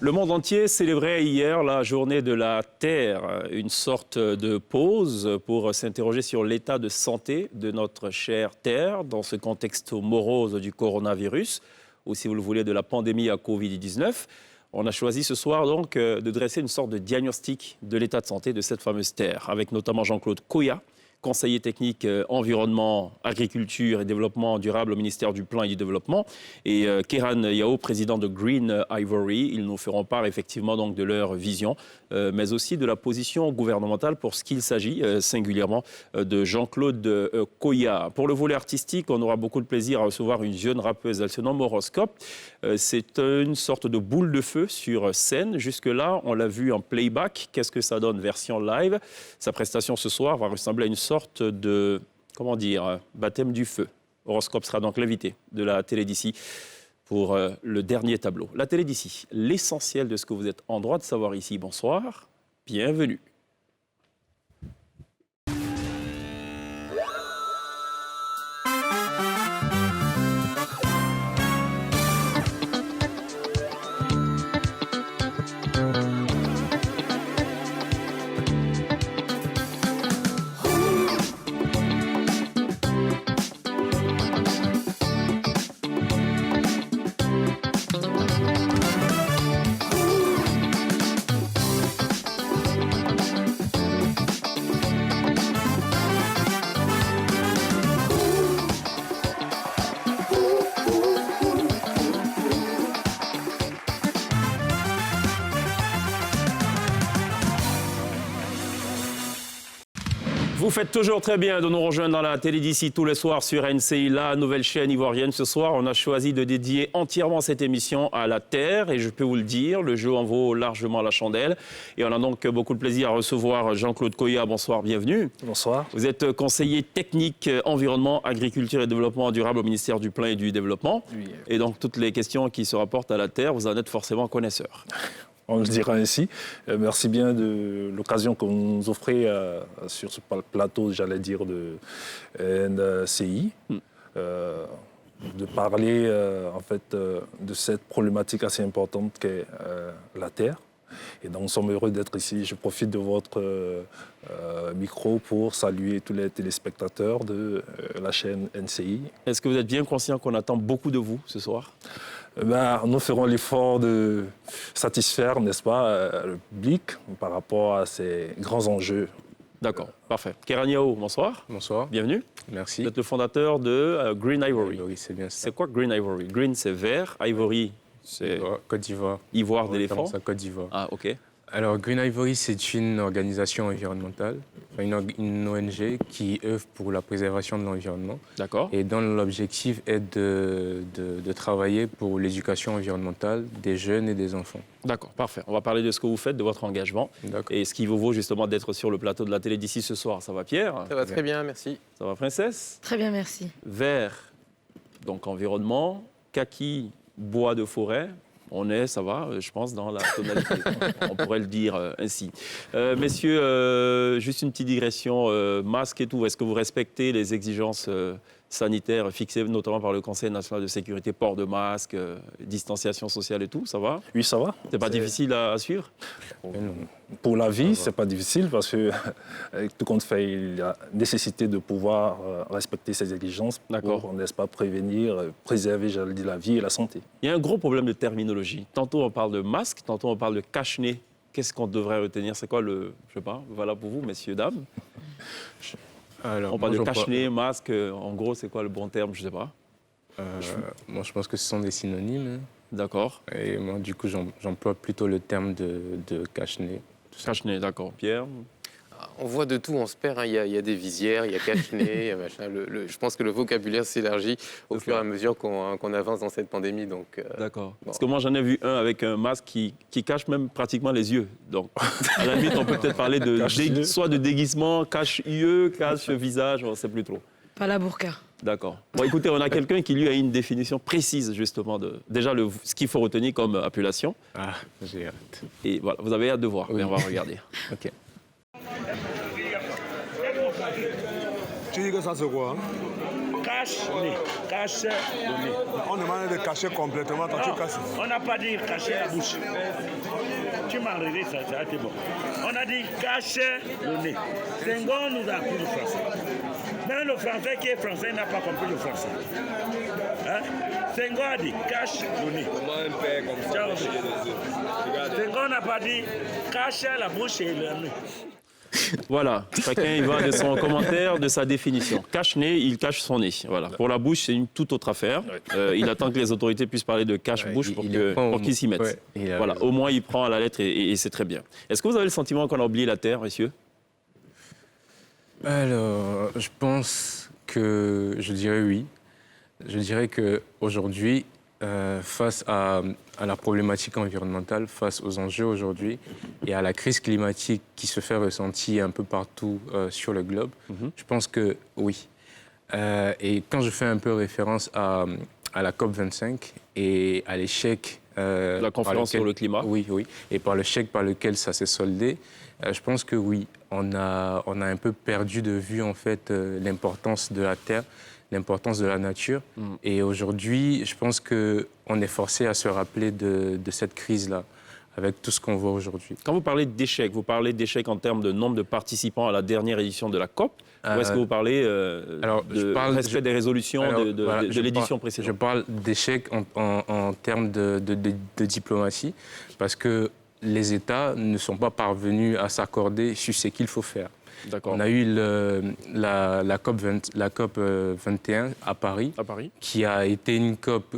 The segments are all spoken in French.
Le monde entier célébrait hier la journée de la Terre, une sorte de pause pour s'interroger sur l'état de santé de notre chère Terre dans ce contexte morose du coronavirus, ou si vous le voulez de la pandémie à Covid-19. On a choisi ce soir donc de dresser une sorte de diagnostic de l'état de santé de cette fameuse Terre, avec notamment Jean-Claude Koya, conseiller technique environnement, agriculture et développement durable au ministère du Plan et du Développement, et Kéran Yao, président de Green Ivory. Ils nous feront part effectivement donc de leur vision, mais aussi de la position gouvernementale pour ce qu'il s'agit singulièrement de Jean-Claude Koya. Pour le volet artistique, on aura beaucoup de plaisir à recevoir une jeune rappeuse. Elle se nomme Horoscope. C'est une sorte de boule de feu sur scène. Jusque-là, on l'a vu en playback. Qu'est-ce que ça donne version live? Sa prestation ce soir va ressembler à une sorte de, comment dire, baptême du feu. Horoscope sera donc l'invité de la télé d'ici pour le dernier tableau. La télé d'ici, l'essentiel de ce que vous êtes en droit de savoir ici. Bonsoir, bienvenue. Vous faites toujours très bien de nous rejoindre dans la télé d'ici tous les soirs sur NCI, la nouvelle chaîne ivoirienne. Ce soir, on a choisi de dédier entièrement cette émission à la Terre. Et je peux vous le dire, le jeu en vaut largement la chandelle. Et on a donc beaucoup de plaisir à recevoir Jean-Claude Koya. Bonsoir, bienvenue. Bonsoir. Vous êtes conseiller technique environnement, agriculture et développement durable au ministère du Plan et du Développement. Oui. Et donc, toutes les questions qui se rapportent à la Terre, vous en êtes forcément connaisseur. On le dira ainsi. Merci bien de l'occasion que vous nous offrez sur ce plateau, j'allais dire, de NCI, de parler en fait de cette problématique assez importante qu'est la Terre. Et donc, nous sommes heureux d'être ici. Je profite de votre micro pour saluer tous les téléspectateurs de la chaîne NCI. Est-ce que vous êtes bien conscient qu'on attend beaucoup de vous ce soir ? Nous ferons l'effort de satisfaire, n'est-ce pas, le public par rapport à ces grands enjeux. D'accord, parfait. Kéran Yao, bonsoir. Bonsoir. Bienvenue. Merci. Vous êtes le fondateur de Green Ivory. Oui, c'est bien ça. C'est quoi Green Ivory? Green, c'est vert. Ivory, c'est Côte d'Ivoire. ivoire d'éléphant. Ça, Côte d'Ivoire. Ah, OK. Alors, Green Ivory, c'est une organisation environnementale, une ONG qui œuvre pour la préservation de l'environnement. D'accord. Et dont l'objectif est de travailler pour l'éducation environnementale des jeunes et des enfants. D'accord, parfait. On va parler de ce que vous faites, de votre engagement. D'accord. Et ce qui vous vaut justement d'être sur le plateau de la télé d'ici ce soir. Ça va, Pierre? Ça va très bien, merci. Ça va, Princesse? Très bien, merci. Vert, donc environnement. Kaki, bois de forêt. On est, ça va, je pense, dans la tonalité. On pourrait le dire ainsi. Messieurs, juste une petite digression. Masque et tout, est-ce que vous respectez les exigences sanitaires fixées notamment par le Conseil national de sécurité, port de masque, distanciation sociale et tout, ça va? Oui, ça va. C'est pas difficile à suivre? Pour la vie, c'est pas difficile parce que, avec tout compte fait, il y a nécessité de pouvoir respecter ces exigences pour, n'est-ce pas, prévenir, préserver, j'allais dire, la vie et la santé. Il y a un gros problème de terminologie. Tantôt, on parle de masque, tantôt, on parle de cache-nez. Qu'est-ce qu'on devrait retenir? C'est quoi le, je sais pas, voilà pour vous, messieurs, dames? Alors, on parle de cache-nez, masque, en gros, c'est quoi le bon terme? Je sais pas. Moi, je pense que ce sont des synonymes. D'accord. Et moi, du coup, j'emploie plutôt le terme de cache-nez. Cache-nez, d'accord. Pierre? On voit de tout, on se perd. Il y a des visières, il y a cache-nez, il y a machin. Je pense que le vocabulaire s'élargit au fur et à mesure qu'on avance dans cette pandémie. D'accord. Bon. Parce que moi, j'en ai vu un avec un masque qui cache même pratiquement les yeux. Donc, à la limite, on peut peut-être parler soit de déguisement, cache-yeux, cache-visage, on ne sait plus trop. Pas la burqa. D'accord. Bon, écoutez, on a quelqu'un qui, lui, a une définition précise, justement, de déjà ce qu'il faut retenir comme appellation. Ah, j'ai hâte. Et voilà, vous avez hâte de voir, Oui. mais on va regarder. OK. Tu dis que ça c'est quoi? cache-nez. Cache le nez. On demande de cacher complètement quand tu casses. On n'a pas dit cacher la bouche. Tu m'as enlevé ça, ça a été bon. On a dit cacher le nez. Senghor nous a appris le français. Même le français qui est français n'a pas compris le français. Hein? Senghor a dit cache le nez. Comment un père comme ça peut chier des œufs? Senghor n'a pas dit cache la bouche et le nez. Voilà, chacun y va de son commentaire, de sa définition. Cache-nez, il cache son nez. Voilà. Pour la bouche, c'est une toute autre affaire. Il attend que les autorités puissent parler de cache-bouche pour qu'ils s'y mettent. Ouais, voilà. Au moins, il prend à la lettre et c'est très bien. Est-ce que vous avez le sentiment qu'on a oublié la terre, messieurs? Alors, je pense que je dirais oui. Je dirais qu'aujourd'hui, face à la problématique environnementale, face aux enjeux aujourd'hui et à la crise climatique qui se fait ressentir un peu partout sur le globe, je pense que oui. Et quand je fais un peu référence à la COP25 et à l'échec... la conférence sur le climat. Oui, oui. Et par l'échec par lequel ça s'est soldé, je pense que oui, on a un peu perdu de vue en fait l'importance de la Terre, l'importance de la nature. Et aujourd'hui, je pense qu'on est forcé à se rappeler de cette crise-là, avec tout ce qu'on voit aujourd'hui. Quand vous parlez d'échec, vous parlez d'échec en termes de nombre de participants à la dernière édition de la COP, ou est-ce que vous parlez de respect des résolutions de l'édition précédente? Je parle d'échec en termes de diplomatie, parce que les États ne sont pas parvenus à s'accorder sur ce qu'il faut faire. On a eu la COP 21 à Paris, qui a été une COP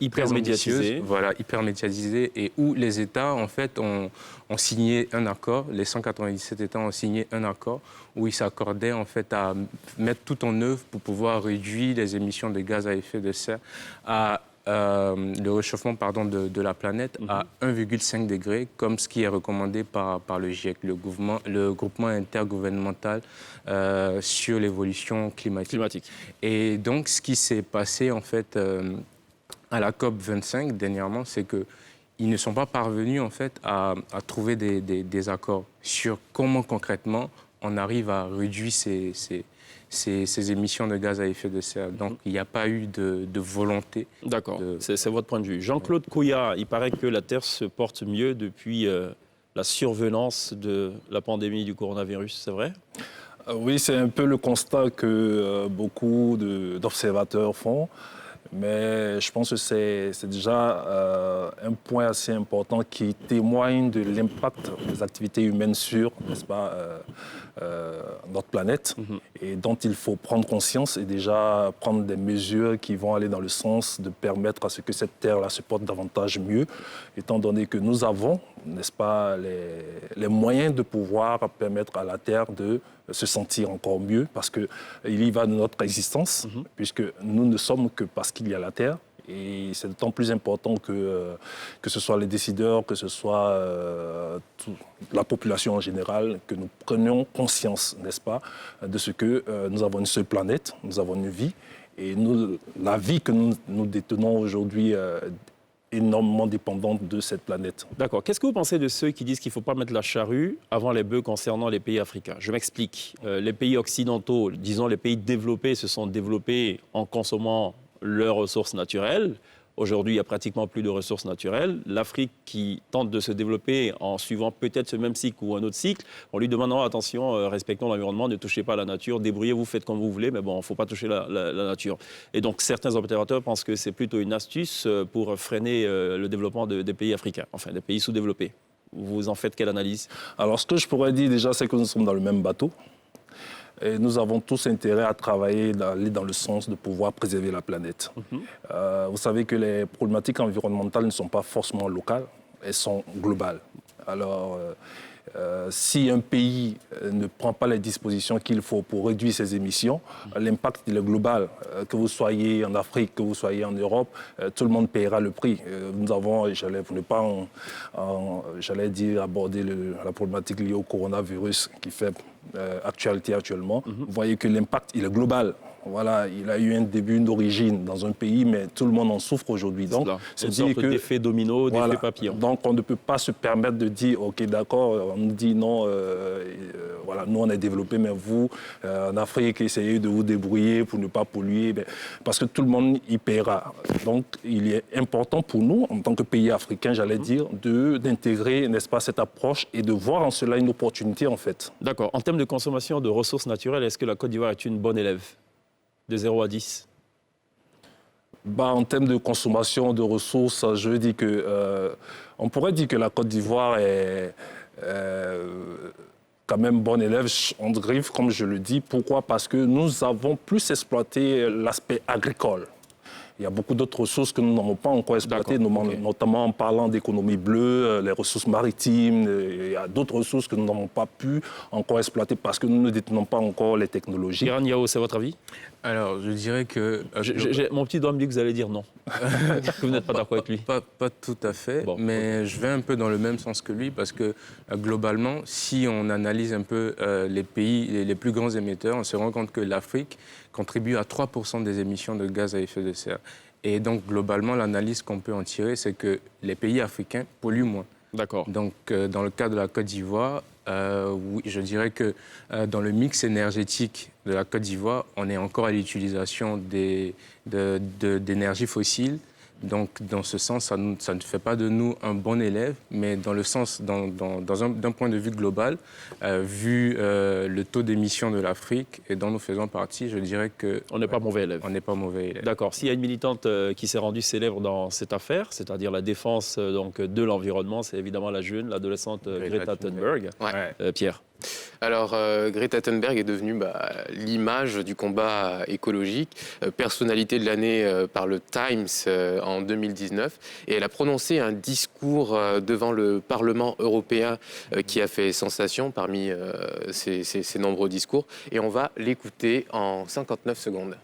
hyper médiatisée, hyper médiatisée, et où les États en fait ont signé un accord. Les 197 États ont signé un accord où ils s'accordaient en fait à mettre tout en œuvre pour pouvoir réduire les émissions de gaz à effet de serre à le réchauffement de la planète à 1,5 degré, comme ce qui est recommandé par le GIEC, le groupement intergouvernemental sur l'évolution climatique. Et donc, ce qui s'est passé en fait à la COP 25 dernièrement, c'est qu'ils ne sont pas parvenus en fait à trouver des accords sur comment concrètement on arrive à réduire ces émissions de gaz à effet de serre. Donc, il n'y a pas eu de volonté. D'accord, c'est votre point de vue. Jean-Claude Couillard, il paraît que la Terre se porte mieux depuis la survenance de la pandémie du coronavirus, c'est vrai? Oui, c'est un peu le constat que beaucoup d'observateurs font. Mais je pense que c'est déjà un point assez important qui témoigne de l'impact des activités humaines sur, n'est-ce pas, notre planète, et dont il faut prendre conscience et déjà prendre des mesures qui vont aller dans le sens de permettre à ce que cette terre-là se porte davantage mieux, étant donné que nous avons, n'est-ce pas, les moyens de pouvoir permettre à la terre de se sentir encore mieux, parce qu'il y va de notre existence, puisque nous ne sommes que parce qu'il y a la terre. Et c'est d'autant plus important que ce soit les décideurs, que ce soit la population en général, que nous prenions conscience, n'est-ce pas, de ce que nous avons une seule planète, nous avons une vie, et la vie que nous détenons aujourd'hui énormément dépendante de cette planète. D'accord. Qu'est-ce que vous pensez de ceux qui disent qu'il ne faut pas mettre la charrue avant les bœufs concernant les pays africains? Je m'explique. Les pays occidentaux, disons les pays développés, se sont développés en consommant leurs ressources naturelles. Aujourd'hui, il n'y a pratiquement plus de ressources naturelles. L'Afrique qui tente de se développer en suivant peut-être ce même cycle ou un autre cycle, on lui demande non, attention, respectons l'environnement, ne touchez pas à la nature, débrouillez-vous, faites comme vous voulez, mais bon, il ne faut pas toucher la nature. Et donc, certains observateurs pensent que c'est plutôt une astuce pour freiner le développement des pays africains, enfin des pays sous-développés. Vous en faites quelle analyse? Alors, ce que je pourrais dire déjà, c'est que nous sommes dans le même bateau. Et nous avons tous intérêt à travailler, aller dans le sens de pouvoir préserver la planète. Vous savez que les problématiques environnementales ne sont pas forcément locales, elles sont globales. Alors, si un pays ne prend pas les dispositions qu'il faut pour réduire ses émissions, l'impact est global. Que vous soyez en Afrique, que vous soyez en Europe, tout le monde paiera le prix. Nous avons, pour ne pas, j'allais dire, aborder la problématique liée au coronavirus qui fait actualité actuellement, vous voyez que l'impact, il est global. Voilà, il a eu un début, une origine dans un pays, mais tout le monde en souffre aujourd'hui. Donc, c'est une sorte d'effet domino, d'effet papillon. Donc, on ne peut pas se permettre de dire, OK, d'accord, on nous dit non, voilà, nous on est développés, mais vous, en Afrique, essayez de vous débrouiller pour ne pas polluer, parce que tout le monde y paiera. Donc, il est important pour nous, en tant que pays africain, j'allais dire, d'intégrer, n'est-ce pas, cette approche et de voir en cela une opportunité, en fait. D'accord. En termes de consommation de ressources naturelles, est-ce que la Côte d'Ivoire est une bonne élève de 0 à 10? En termes de consommation de ressources, je dis que on pourrait dire que la Côte d'Ivoire est quand même bonne élève en griffe, comme je le dis. Pourquoi? Parce que nous avons plus exploité l'aspect agricole. Il y a beaucoup d'autres ressources que nous n'avons pas encore exploitées, notamment en parlant d'économie bleue, les ressources maritimes. Il y a d'autres ressources que nous n'avons pas pu encore exploiter parce que nous ne détenons pas encore les technologies. Iran Yao, c'est votre avis? Alors, je dirais que... Mon petit doigt me dit que vous allez dire non. Que vous n'êtes pas d'accord avec lui. Pas tout à fait, mais je vais un peu dans le même sens que lui parce que globalement, si on analyse un peu les pays, les plus grands émetteurs, on se rend compte que l'Afrique contribue à 3% des émissions de gaz à effet de serre. Et donc, globalement, l'analyse qu'on peut en tirer, c'est que les pays africains polluent moins. D'accord. Donc, dans le cas de la Côte d'Ivoire, oui, je dirais que dans le mix énergétique de la Côte d'Ivoire, on est encore à l'utilisation d'énergies fossiles. Donc, dans ce sens, ça ne fait pas de nous un bon élève, mais dans le sens, d'un point de vue global, vu le taux d'émission de l'Afrique et dont nous faisons partie, je dirais que... On n'est pas mauvais élève. On n'est pas mauvais élève. D'accord. S'il y a une militante qui s'est rendue célèbre dans cette affaire, c'est-à-dire la défense donc, de l'environnement, c'est évidemment la jeune, l'adolescente Greta Thunberg. Ouais. Pierre. Alors, Greta Thunberg est devenue l'image du combat écologique, personnalité de l'année par le Times en 2019. Et elle a prononcé un discours devant le Parlement européen qui a fait sensation parmi ses nombreux discours. Et on va l'écouter en 59 secondes.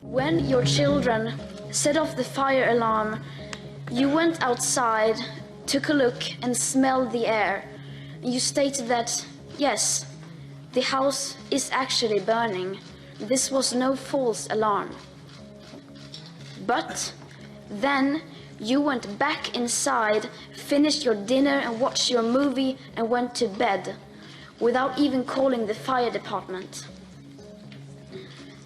When your children set off the fire alarm, you went outside, took a look and smelled the air. You stated that, yes, the house is actually burning. This was no false alarm. But then you went back inside, finished your dinner and watched your movie and went to bed without even calling the fire department.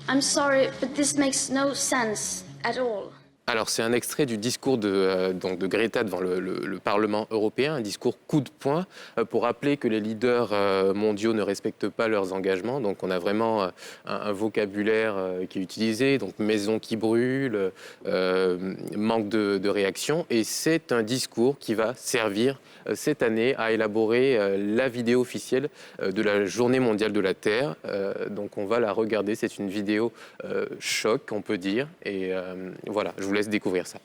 I'm sorry, but this makes no sense at all. Alors, c'est un extrait du discours de Greta devant le Parlement européen, un discours coup de poing pour rappeler que les leaders mondiaux ne respectent pas leurs engagements. Donc, on a vraiment un vocabulaire qui est utilisé, donc maison qui brûle, manque de réaction. Et c'est un discours qui va servir cette année à élaborer la vidéo officielle de la Journée mondiale de la Terre. Donc, on va la regarder. C'est une vidéo choc, on peut dire. Et voilà, je vous laisse découvrir ça.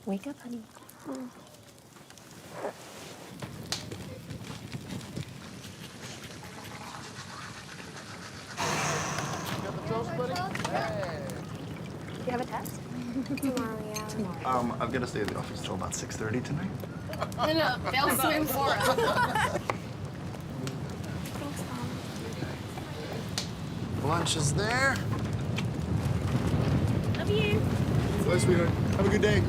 Wake up, honey. You have a test? Tomorrow, yeah. I've got to stay at the office till about 6:30 tonight. No, they'll swim for us. Lunch is there. Love you. Bye, sweetheart. Have a good day.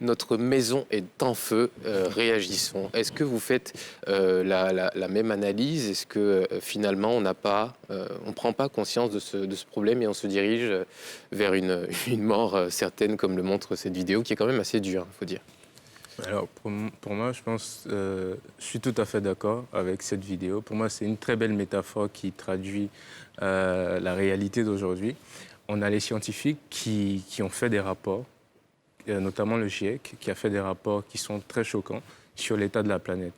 Notre maison est en feu, réagissons. Est-ce que vous faites la même analyse? Est-ce que finalement on ne prend pas conscience de ce problème et on se dirige vers une mort certaine comme le montre cette vidéo qui est quand même assez dure, il faut dire? Alors pour moi, je pense, je suis tout à fait d'accord avec cette vidéo. Pour moi, c'est une très belle métaphore qui traduit la réalité d'aujourd'hui. On a les scientifiques qui ont fait des rapports, notamment le GIEC, qui a fait des rapports qui sont très choquants sur l'état de la planète.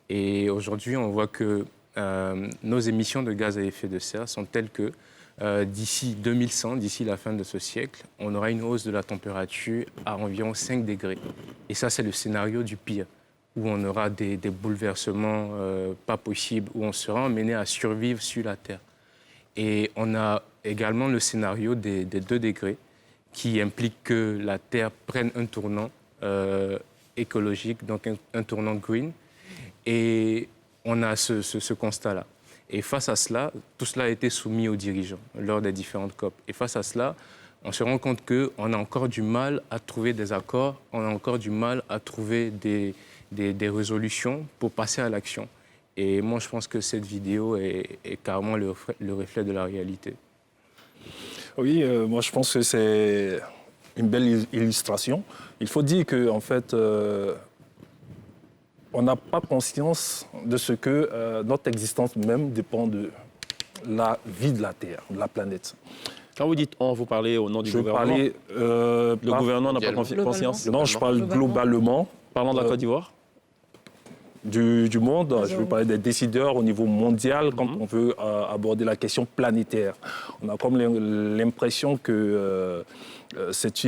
Et aujourd'hui, on voit que nos émissions de gaz à effet de serre sont telles que d'ici 2100, d'ici la fin de ce siècle, on aura une hausse de la température à environ 5 degrés. Et ça, c'est le scénario du pire, où on aura des bouleversements pas possibles, où on sera amené à survivre sur la Terre. Et on a également le scénario des 2 degrés, qui implique que la Terre prenne un tournant écologique, donc un tournant green. Et on a ce constat-là. Et face à cela, tout cela a été soumis aux dirigeants lors des différentes COP. Et face à cela, on se rend compte qu'on a encore du mal à trouver des accords, on a encore du mal à trouver des résolutions pour passer à l'action. Et moi, je pense que cette vidéo est carrément le reflet de la réalité. Oui, moi je pense que c'est une belle illustration. Il faut dire qu'en fait, on n'a pas conscience de ce que notre existence même dépend de la vie de la Terre, de la planète. Quand vous dites on, vous parlez au nom du gouvernement. Le gouvernement n'a pas conscience. Non, je parle globalement. Parlant de la Côte d'Ivoire. Du monde, je veux parler des décideurs au niveau mondial quand on veut aborder la question planétaire. On a comme l'impression que c'est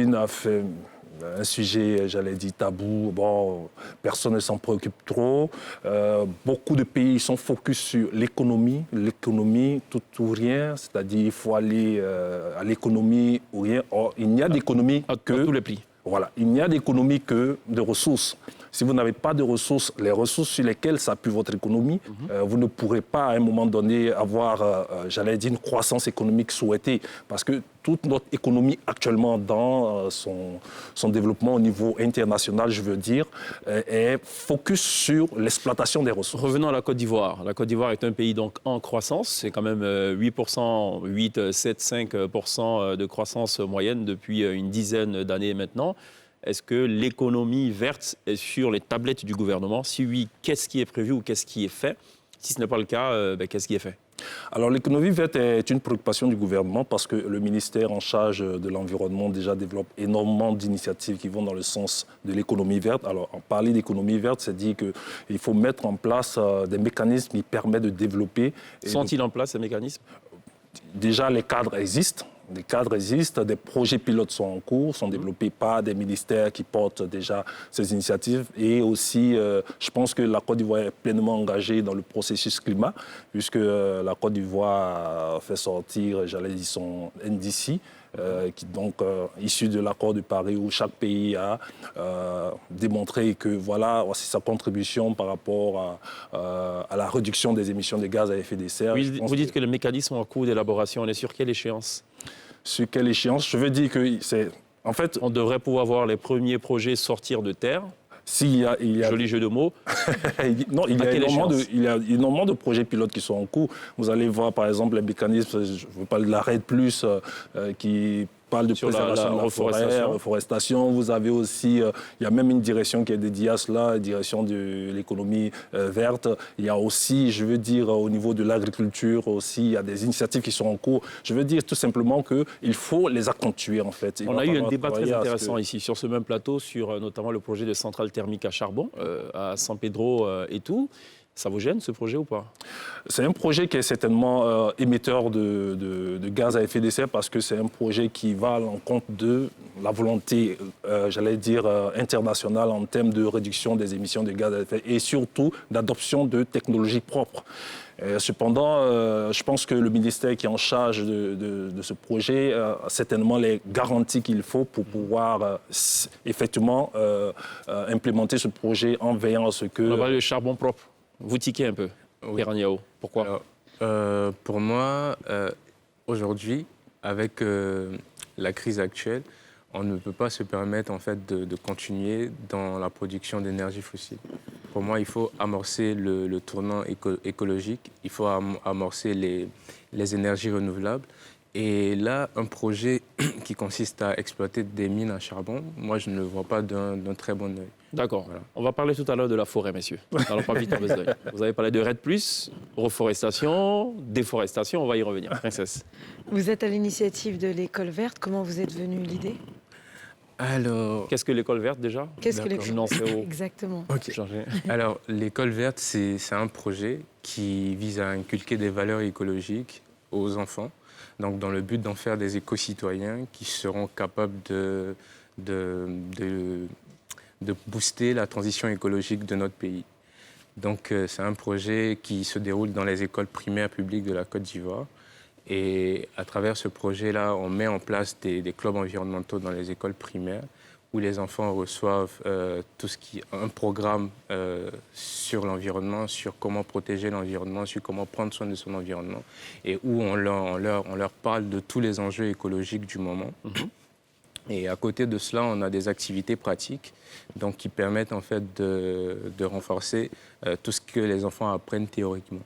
un sujet, j'allais dire, tabou. Bon, personne ne s'en préoccupe trop. Beaucoup de pays sont focus sur l'économie, tout ou rien. C'est-à-dire il faut aller à l'économie ou rien. Or, il n'y a d'économie que... tous les plis. Voilà, il n'y a d'économie que de ressources. Si vous n'avez pas de ressources, les ressources sur lesquelles s'appuie votre économie, vous ne pourrez pas à un moment donné avoir, j'allais dire, une croissance économique souhaitée. Parce que toute notre économie actuellement dans son développement au niveau international, je veux dire, est focus sur l'exploitation des ressources. Revenons à la Côte d'Ivoire. La Côte d'Ivoire est un pays donc en croissance. C'est quand même 8%, 8, 7, 5% de croissance moyenne depuis une dizaine d'années maintenant. Est-ce que l'économie verte est sur les tablettes du gouvernement? Si oui, qu'est-ce qui est prévu ou qu'est-ce qui est fait? Si ce n'est pas le cas, qu'est-ce qui est fait? Alors l'économie verte est une préoccupation du gouvernement parce que le ministère en charge de l'environnement déjà développe énormément d'initiatives qui vont dans le sens de l'économie verte. Alors en parler d'économie verte, c'est dire qu'il faut mettre en place des mécanismes qui permettent de développer... Sont-ils en place ces mécanismes? Déjà les cadres existent. Des cadres existent, des projets pilotes sont en cours, sont développés par des ministères qui portent déjà ces initiatives. Et aussi, je pense que la Côte d'Ivoire est pleinement engagée dans le processus climat, puisque la Côte d'Ivoire a fait sortir, j'allais dire, son NDC, qui donc issu de l'accord de Paris où chaque pays a démontré que voilà, c'est sa contribution par rapport à la réduction des émissions de gaz à effet de serre. Oui, vous dites que le mécanisme en cours d'élaboration, on est sur quelle échéance? Sur quelle échéance? Je veux dire que c'est... En fait, on devrait pouvoir voir les premiers projets sortir de terre. Il y a... Joli jeu de mots. Non, il y a énormément de projets pilotes qui sont en cours. Vous allez voir, par exemple, les mécanismes, je veux parler de la RED+, qui parle de préservation de la reforestation. Vous avez aussi, il y a même une direction qui est dédiée à cela, la direction de l'économie verte. Il y a aussi, je veux dire, au niveau de l'agriculture aussi, il y a des initiatives qui sont en cours. Je veux dire tout simplement qu'il faut les accentuer, en fait. On a eu un débat très intéressant ici, sur ce même plateau, sur notamment le projet de centrale thermique à charbon, à San Pedro et tout. Ça vous gêne, ce projet, ou pas? C'est un projet qui est certainement émetteur de gaz à effet de serre parce que c'est un projet qui va à l'encontre de la volonté, j'allais dire, internationale en termes de réduction des émissions de gaz à effet de serre et surtout d'adoption de technologies propres. Cependant, je pense que le ministère qui est en charge de ce projet a certainement les garanties qu'il faut pour pouvoir effectivement implémenter ce projet en veillant à ce que... On va parler de charbon propre. Vous tiquez un peu, Pierre Niao. Pourquoi? Pour moi, aujourd'hui, avec la crise actuelle, on ne peut pas se permettre en fait, de continuer dans la production d'énergie fossile. Pour moi, il faut amorcer le tournant écologique, il faut amorcer les énergies renouvelables. Et là, un projet qui consiste à exploiter des mines à charbon, moi, je ne le vois pas d'un très bon œil. D'accord. Voilà. On va parler tout à l'heure de la forêt, messieurs. Alors, pas vite en besogne. Vous avez parlé de RED+, reforestation, déforestation, on va y revenir. Princesse. Vous êtes à l'initiative de l'école verte. Comment vous êtes venue l'idée? Alors... Qu'est-ce que l'école verte, déjà? Qu'est-ce que l'école verte? Exactement. Okay. Alors, l'école verte, c'est un projet qui vise à inculquer des valeurs écologiques aux enfants, donc dans le but d'en faire des éco-citoyens qui seront capables de booster la transition écologique de notre pays. Donc c'est un projet qui se déroule dans les écoles primaires publiques de la Côte d'Ivoire. Et à travers ce projet-là, on met en place des clubs environnementaux dans les écoles primaires où les enfants reçoivent un programme sur l'environnement, sur comment protéger l'environnement, sur comment prendre soin de son environnement, et où on leur parle de tous les enjeux écologiques du moment. Et à côté de cela, on a des activités pratiques donc, qui permettent en fait de renforcer tout ce que les enfants apprennent théoriquement.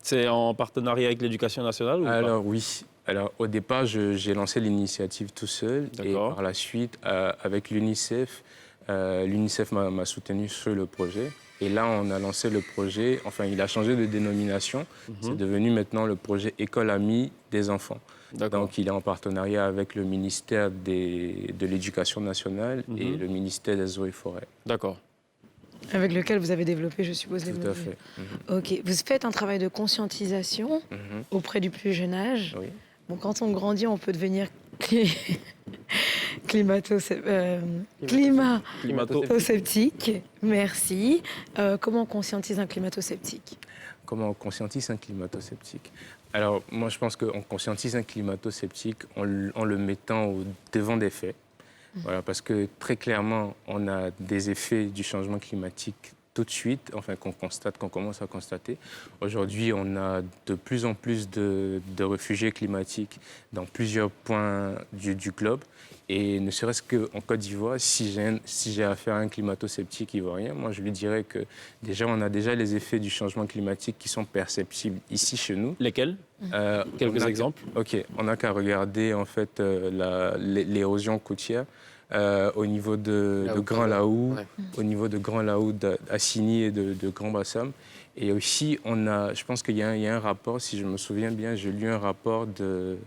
C'est en partenariat avec l'Éducation nationale ou Alors pas? oui. Alors au départ, j'ai lancé l'initiative tout seul. Et par la suite, avec l'UNICEF, l'UNICEF m'a soutenu sur le projet. Et là, on a lancé le projet, enfin il a changé de dénomination. C'est devenu maintenant le projet École Amie des enfants. Donc il est en partenariat avec le ministère de l'Éducation nationale et le ministère des Eaux et Forêts. D'accord. Avec lequel vous avez développé, je suppose, les Tout modules. à fait. Ok. Vous faites un travail de conscientisation auprès du plus jeune âge. Oui. Bon, quand on grandit, on peut devenir climato-sceptique. Merci. Comment on conscientise un climato-sceptique? Comment on conscientise un climato-sceptique? Alors, moi, je pense qu'on conscientise un climato-sceptique en le mettant au devant des faits. Voilà, parce que très clairement, on a des effets du changement climatique tout de suite, enfin qu'on commence à constater. Aujourd'hui, on a de plus en plus de réfugiés climatiques dans plusieurs points du globe. Et ne serait-ce qu'en Côte d'Ivoire, si j'ai affaire à un climato-sceptique ivoirien, moi je lui dirais que déjà on a déjà les effets du changement climatique qui sont perceptibles ici chez nous. Lesquels? Quelques exemples? Ok, on n'a qu'à regarder en fait l'érosion côtière. Au niveau de Grand Laou, au niveau de Grand Laou, d'Assini et de Grand Bassam. Et aussi, je pense qu'il y a un rapport, si je me souviens bien, j'ai lu un rapport de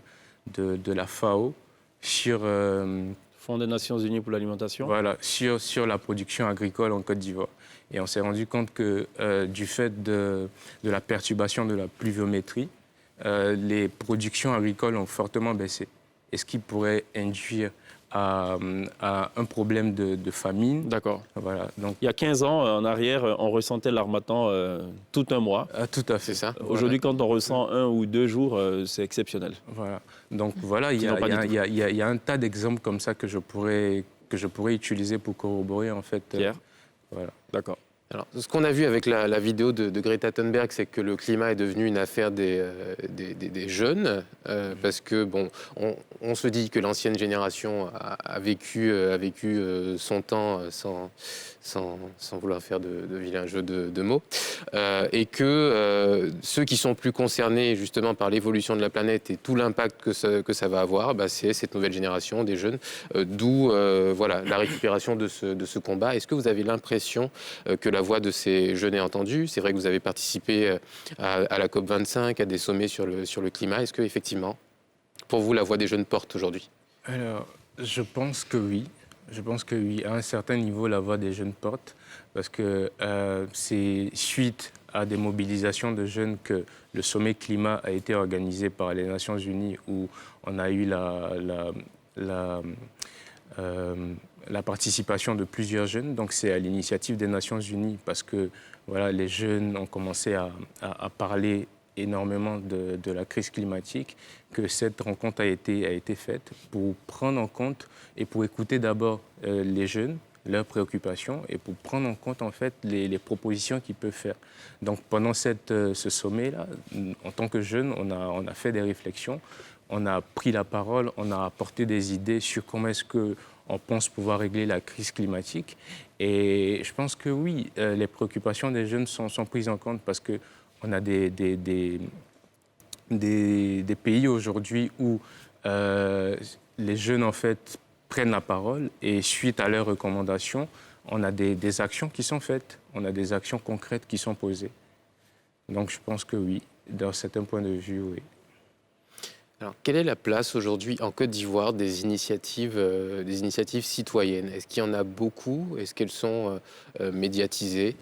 la FAO sur... Fonds des Nations Unies pour l'alimentation. Voilà, sur la production agricole en Côte d'Ivoire. Et on s'est rendu compte que du fait de la perturbation de la pluviométrie, les productions agricoles ont fortement baissé. Et ce qui pourrait induire à un problème de famine. D'accord. Voilà, donc... Il y a 15 ans en arrière, on ressentait l'harmattan tout un mois. Tout à fait. C'est ça. Aujourd'hui, quand on ressent 1 ou 2 jours, c'est exceptionnel. Voilà. Donc voilà, il y a un tas d'exemples comme ça que je pourrais utiliser pour corroborer en fait. Pierre. Voilà. D'accord. Alors, ce qu'on a vu avec la vidéo de Greta Thunberg, c'est que le climat est devenu une affaire des jeunes, parce que bon, on se dit que l'ancienne génération a vécu son temps sans vouloir faire de vilains jeux de mots, et que ceux qui sont plus concernés justement par l'évolution de la planète et tout l'impact que ça va avoir, c'est cette nouvelle génération des jeunes, d'où voilà, la récupération de ce combat. Est-ce que vous avez l'impression que la voix de ces jeunes est entendue? C'est vrai que vous avez participé à la COP25, à des sommets sur le climat. Est-ce que effectivement, pour vous, la voix des jeunes porte aujourd'hui? Alors, je pense que oui. Je pense que oui, à un certain niveau, la voix des jeunes porte, parce que c'est suite à des mobilisations de jeunes que le sommet climat a été organisé par les Nations Unies, où on a eu la participation de plusieurs jeunes. Donc c'est à l'initiative des Nations Unies, parce que voilà, les jeunes ont commencé à parler énormément de la crise climatique, que cette rencontre a été faite pour prendre en compte et pour écouter d'abord les jeunes, leurs préoccupations, et pour prendre en compte en fait les propositions qu'ils peuvent faire. Donc pendant ce sommet-là, en tant que jeunes, on a fait des réflexions, on a pris la parole, on a apporté des idées sur comment est-ce qu'on pense pouvoir régler la crise climatique. Et je pense que oui, les préoccupations des jeunes sont prises en compte, parce que on a des pays aujourd'hui où les jeunes en fait prennent la parole, et suite à leurs recommandations, on a des actions qui sont faites, on a des actions concrètes qui sont posées. Donc je pense que oui, d'un certain point de vue, oui. Alors, quelle est la place aujourd'hui en Côte d'Ivoire des initiatives citoyennes? Est-ce qu'il y en a beaucoup? Est-ce qu'elles sont médiatisées?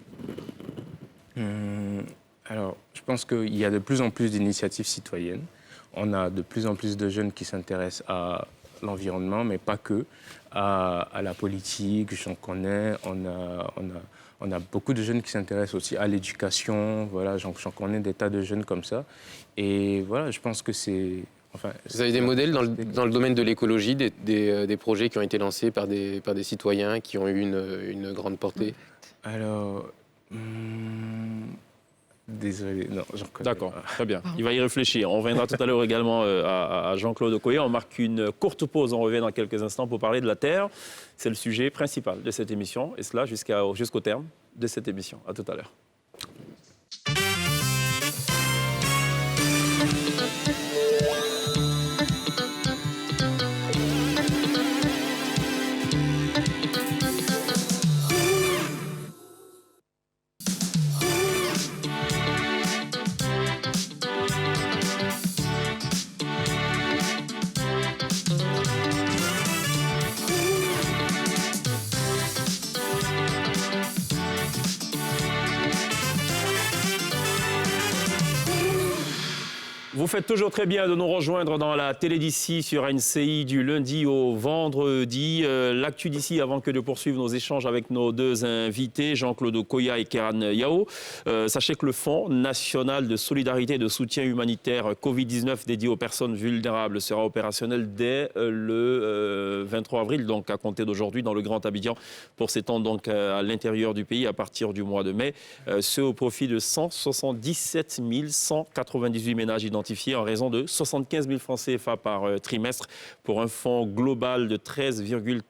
Alors, je pense qu'il y a de plus en plus d'initiatives citoyennes. on a de plus en plus de jeunes qui s'intéressent à l'environnement, mais pas que, à la politique, j'en connais, on a beaucoup de jeunes qui s'intéressent aussi à l'éducation, voilà, j'en connais des tas de jeunes comme ça. Et voilà, je pense que c'est... Enfin, vous avez des modèles dans le domaine de l'écologie, des projets qui ont été lancés par des citoyens qui ont eu une grande portée? Alors, désolé, non, j'en connais. D'accord, très bien. Il va y réfléchir. On reviendra tout à l'heure également à Jean-Claude Okoye. On marque une courte pause. On revient dans quelques instants pour parler de la Terre. C'est le sujet principal de cette émission, et cela jusqu'au terme de cette émission. À tout à l'heure. Vous faites toujours très bien de nous rejoindre dans la télé d'ici sur NCI du lundi au vendredi. L'actu d'ici avant que de poursuivre nos échanges avec nos deux invités, Jean-Claude Okoye et Keran Yao. Sachez que le Fonds national de solidarité et de soutien humanitaire Covid-19 dédié aux personnes vulnérables sera opérationnel dès le 23 avril, donc à compter d'aujourd'hui dans le Grand Abidjan, pour s'étendre donc à l'intérieur du pays à partir du mois de mai. Ce au profit de 177 198 ménages identifiés en raison de 75 000 francs CFA par trimestre pour un fonds global de 13,3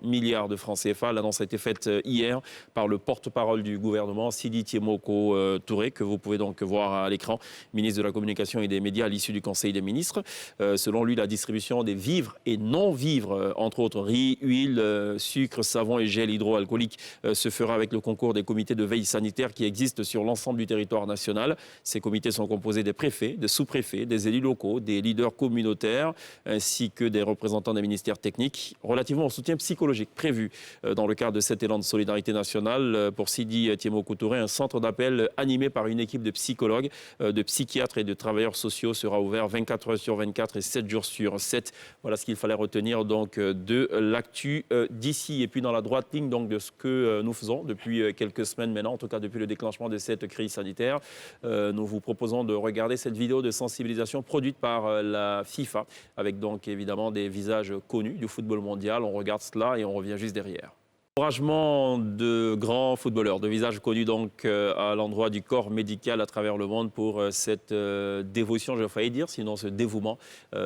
milliards de francs CFA. L'annonce a été faite hier par le porte-parole du gouvernement, Sidi Tiemoko Touré, que vous pouvez donc voir à l'écran, ministre de la Communication et des Médias à l'issue du Conseil des ministres. Selon lui, la distribution des vivres et non-vivres, entre autres riz, huile, sucre, savon et gel hydroalcoolique, se fera avec le concours des comités de veille sanitaire qui existent sur l'ensemble du territoire national. Ces comités sont composés des préfets, des sous-préfets, des élus locaux, des leaders communautaires, ainsi que des représentants des ministères techniques. Relativement au soutien psychologique prévu dans le cadre de cet élan de solidarité nationale, pour Sidi Tiemoko Touré, un centre d'appel animé par une équipe de psychologues, de psychiatres et de travailleurs sociaux sera ouvert 24 heures sur 24 et 7 jours sur 7. Voilà ce qu'il fallait retenir donc de l'actu d'ici. Et puis dans la droite ligne donc de ce que nous faisons depuis quelques semaines maintenant, en tout cas depuis le déclenchement de cette crise sanitaire, nous vous proposons de regarder cette vidéo de sensibilisation produite par la FIFA, avec donc évidemment des visages connus du football mondial. On regarde cela et on revient juste derrière. Encouragement de grands footballeurs, de visages connus donc à l'endroit du corps médical à travers le monde pour cette dévotion, j'ai failli dire, sinon ce dévouement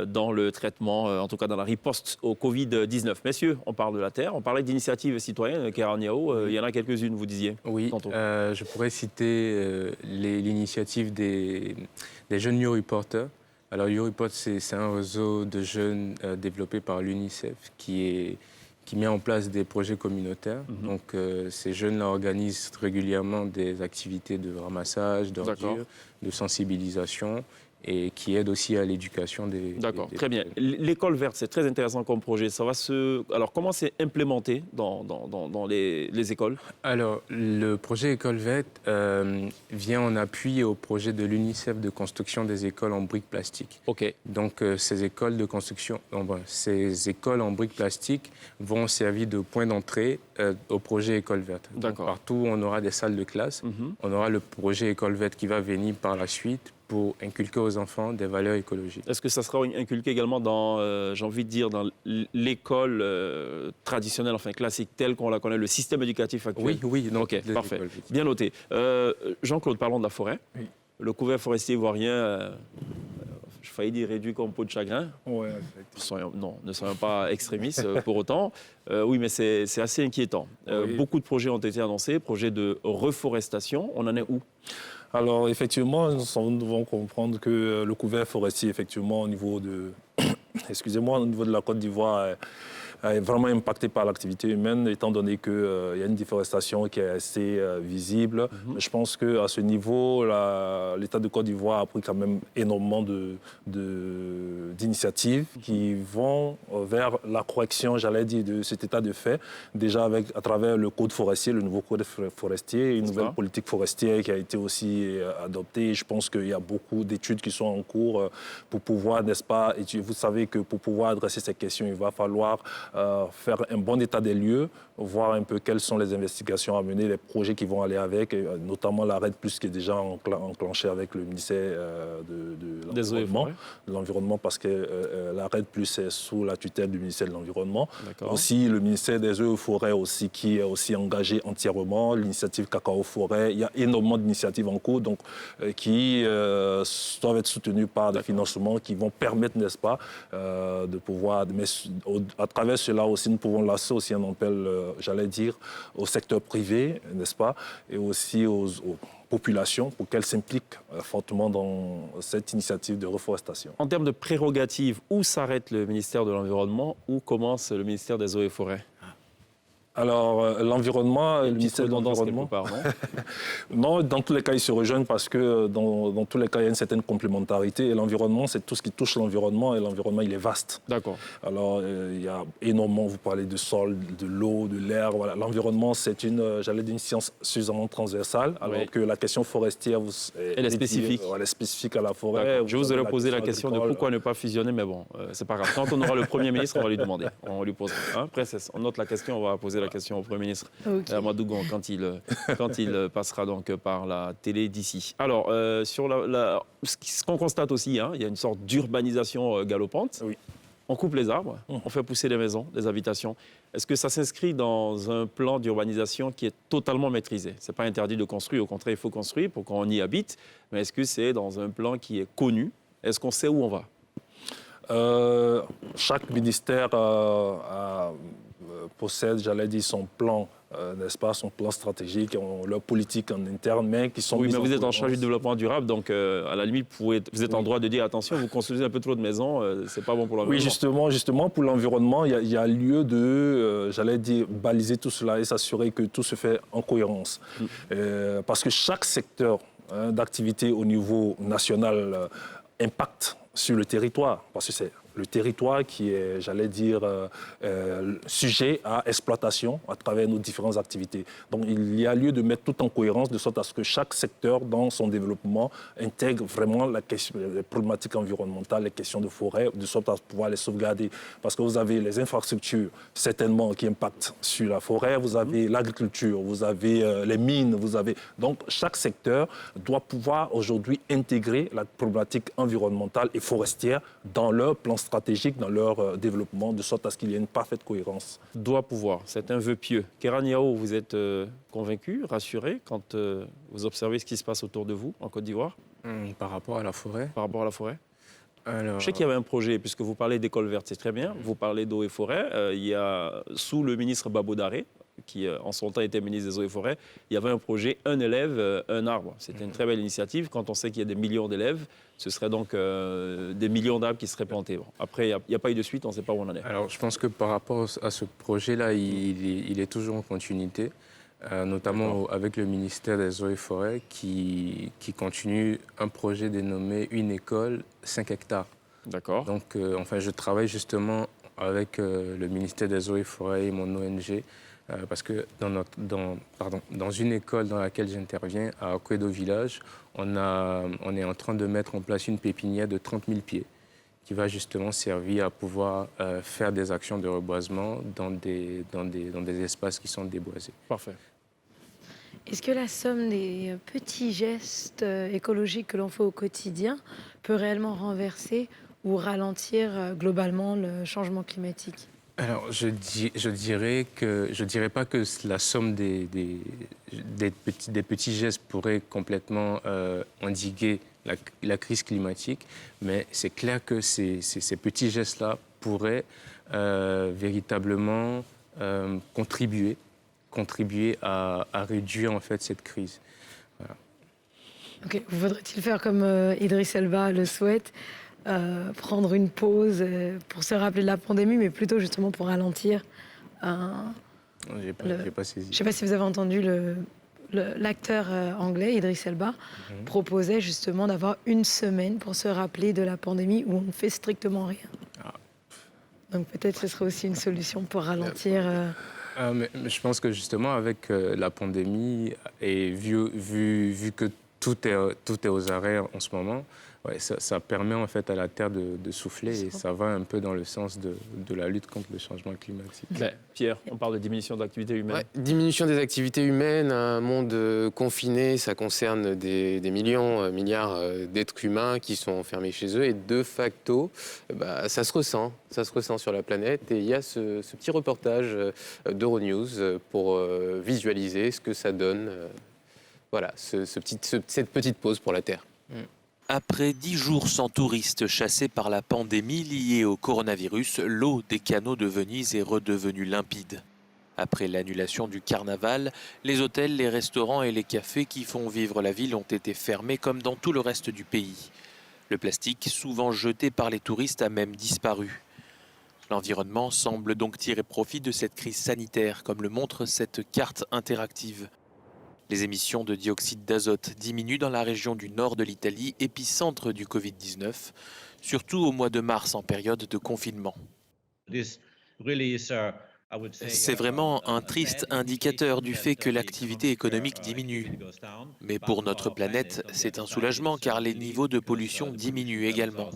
dans le traitement, en tout cas dans la riposte au Covid-19. Messieurs, on parle de la Terre, on parlait d'initiatives citoyennes, Keran Yao, il y en a quelques-unes, vous disiez. Oui, je pourrais citer l'initiative des jeunes New Reporters. Alors, New Report, c'est un réseau de jeunes développé par l'UNICEF qui met en place des projets communautaires. Donc, ces jeunes-là organisent régulièrement des activités de ramassage, d'ordures, de sensibilisation et qui aident aussi à l'éducation des... D'accord, très bien. L'école verte, c'est très intéressant comme projet. Ça va se... Alors, comment c'est implémenté dans les écoles? Alors, le projet École verte vient en appui au projet de l'UNICEF de construction des écoles en briques plastiques. OK. Donc, ces écoles de construction, ces écoles en briques plastiques vont servir de point d'entrée au projet École verte. D'accord. Donc, partout où on aura des salles de classe, on aura le projet École verte qui va venir par la suite pour inculquer aux enfants des valeurs écologiques. Est-ce que ça sera inculqué également dans, j'ai envie de dire, dans l'école traditionnelle, enfin classique, telle qu'on la connaît, le système éducatif actuel? Oui. OK, parfait. Bien noté. Jean-Claude, parlons de la forêt. Oui. Le couvert forestier ivoirien, je failli dire réduit comme peau de chagrin. Ouais, non, ne soyons pas extrémistes pour autant. Oui, mais c'est assez inquiétant. Oui. Beaucoup de projets ont été annoncés, projets de reforestation. On en est où? Alors, effectivement, nous devons comprendre que le couvert forestier, effectivement, au niveau de... Excusez-moi, au niveau de la Côte d'Ivoire, est vraiment impacté par l'activité humaine, étant donné qu'il y a une déforestation qui est assez visible. Je pense qu'à ce niveau, l'État de Côte d'Ivoire a pris quand même énormément d'initiatives qui vont vers la correction, j'allais dire, de cet état de fait, déjà à travers le code forestier, le nouveau code forestier, une nouvelle politique forestière qui a été aussi adoptée. Je pense qu'il y a beaucoup d'études qui sont en cours pour pouvoir, n'est-ce pas, et vous savez que pour pouvoir adresser ces questions, il va falloir faire un bon état des lieux, voir un peu quelles sont les investigations à mener, les projets qui vont aller avec, notamment la RED+, qui est déjà enclenchée avec le ministère de l'Environnement, parce que la RED+, est sous la tutelle du ministère de l'Environnement. Aussi, le ministère des Eaux et Forêts, aussi, qui est aussi engagé entièrement, l'initiative Cacao Forêt. Il y a énormément d'initiatives en cours donc, qui doivent être soutenues par des financements qui vont permettre, n'est-ce pas, de pouvoir... Mais à travers cela aussi, nous pouvons lancer aussi un appel, j'allais dire, au secteur privé, n'est-ce pas, et aussi aux populations pour qu'elles s'impliquent fortement dans cette initiative de reforestation. En termes de prérogatives, où s'arrête le ministère de l'Environnement, où commence le ministère des Eaux et Forêts? Alors, l'environnement, le ministère de l'Environnement... Non, dans tous les cas, ils se rejoignent parce que dans tous les cas, il y a une certaine complémentarité. Et l'environnement, c'est tout ce qui touche l'environnement. Et l'environnement, il est vaste. D'accord. Alors, il y a énormément, vous parlez du sol, de l'eau, de l'air. Voilà. L'environnement, c'est une science suffisamment transversale. Alors que la question forestière, elle est spécifique. Elle est spécifique à la forêt. Je vous aurais posé la question de pourquoi ne pas fusionner, mais bon, c'est pas grave. Quand on aura le Premier ministre, on va lui demander. On lui posera. Hein, princesse, on note la question, on va poser la question au Premier ministre, Amadou Gon, quand il passera donc par la télé d'ici. Alors, sur ce qu'on constate aussi, hein, il y a une sorte d'urbanisation galopante. Oui. On coupe les arbres, on fait pousser des maisons, des habitations. Est-ce que ça s'inscrit dans un plan d'urbanisation qui est totalement maîtrisé? Ce n'est pas interdit de construire, au contraire, il faut construire pour qu'on y habite. Mais est-ce que c'est dans un plan qui est connu? Est-ce qu'on sait où on va? Chaque ministère possède, j'allais dire, son plan, n'est-ce pas, son plan stratégique, leur politique en interne, mais qui sont... Oui, mais vous êtes en charge du développement durable, donc à la limite, vous êtes en droit de dire, attention, vous construisez un peu trop de maisons, c'est pas bon pour l'environnement. Oui, justement pour l'environnement, il y a lieu de, j'allais dire, baliser tout cela et s'assurer que tout se fait en cohérence. Parce que chaque secteur d'activité au niveau national impacte sur le territoire, parce que c'est le territoire qui est, j'allais dire, sujet à exploitation à travers nos différentes activités. Donc il y a lieu de mettre tout en cohérence de sorte à ce que chaque secteur dans son développement intègre vraiment les problématiques environnementales, les questions de forêt, de sorte à pouvoir les sauvegarder. Parce que vous avez les infrastructures, certainement, qui impactent sur la forêt, vous avez l'agriculture, vous avez les mines, vous avez... Donc chaque secteur doit pouvoir aujourd'hui intégrer la problématique environnementale et forestière dans leur plan stratégique, dans leur développement, de sorte à ce qu'il y ait une parfaite cohérence. Doit pouvoir, c'est un vœu pieux. Kéran Yao, vous êtes convaincu, rassuré quand vous observez ce qui se passe autour de vous en Côte d'Ivoire? Par rapport à la forêt? Par rapport à la forêt? Alors... Je sais qu'il y avait un projet, puisque vous parlez d'école verte, c'est très bien. Vous parlez d'eau et forêt. Il y a, sous le ministre Babo Daré, qui en son temps était ministre des Eaux et Forêts, il y avait un projet, un élève, un arbre. C'était une très belle initiative. Quand on sait qu'il y a des millions d'élèves, ce serait donc des millions d'arbres qui seraient plantés. Bon. Après, il n'y a pas eu de suite, on ne sait pas où on en est. Alors, je pense que par rapport à ce projet-là, il est toujours en continuité, notamment avec le ministère des Eaux et Forêts, qui continue un projet dénommé Une école, 5 hectares. D'accord. Donc, enfin, je travaille justement avec le ministère des Eaux et Forêts et mon ONG, parce que dans une école dans laquelle j'interviens, à Okwedo Village, on est en train de mettre en place une pépinière de 30 000 pieds qui va justement servir à pouvoir faire des actions de reboisement dans des espaces qui sont déboisés. Parfait. Est-ce que la somme des petits gestes écologiques que l'on fait au quotidien peut réellement renverser ou ralentir globalement le changement climatique? Alors, je dirais pas que la somme des petits gestes pourrait complètement endiguer la crise climatique, mais c'est clair que ces petits gestes-là pourraient véritablement contribuer à réduire en fait cette crise. Voilà. Okay. Faudrait-il faire comme Idriss Elba le souhaite, prendre une pause pour se rappeler de la pandémie, mais plutôt justement pour ralentir. J'ai pas saisi. Je ne sais pas si vous avez entendu l'acteur anglais, Idris Elba, proposait justement d'avoir une semaine pour se rappeler de la pandémie où on ne fait strictement rien. Donc peut-être ce serait aussi une solution pour ralentir. Mais je pense que justement avec la pandémie et vu que tout est aux arrêts en ce moment, ouais, ça permet en fait à la Terre de souffler et ça va un peu dans le sens de la lutte contre le changement climatique. Pierre, on parle de diminution de l'activité humaine. Ouais, diminution des activités humaines, un monde confiné, ça concerne des millions, milliards d'êtres humains qui sont enfermés chez eux et de facto, ça se ressent sur la planète et il y a ce petit reportage d'Euronews pour visualiser ce que ça donne. Voilà, cette petite pause pour la Terre. Après 10 jours sans touristes chassés par la pandémie liée au coronavirus, l'eau des canaux de Venise est redevenue limpide. Après l'annulation du carnaval, les hôtels, les restaurants et les cafés qui font vivre la ville ont été fermés comme dans tout le reste du pays. Le plastique, souvent jeté par les touristes, a même disparu. L'environnement semble donc tirer profit de cette crise sanitaire, comme le montre cette carte interactive. Les émissions de dioxyde d'azote diminuent dans la région du nord de l'Italie, épicentre du Covid-19, surtout au mois de mars en période de confinement. C'est vraiment un triste indicateur du fait que l'activité économique diminue. Mais pour notre planète, c'est un soulagement car les niveaux de pollution diminuent également.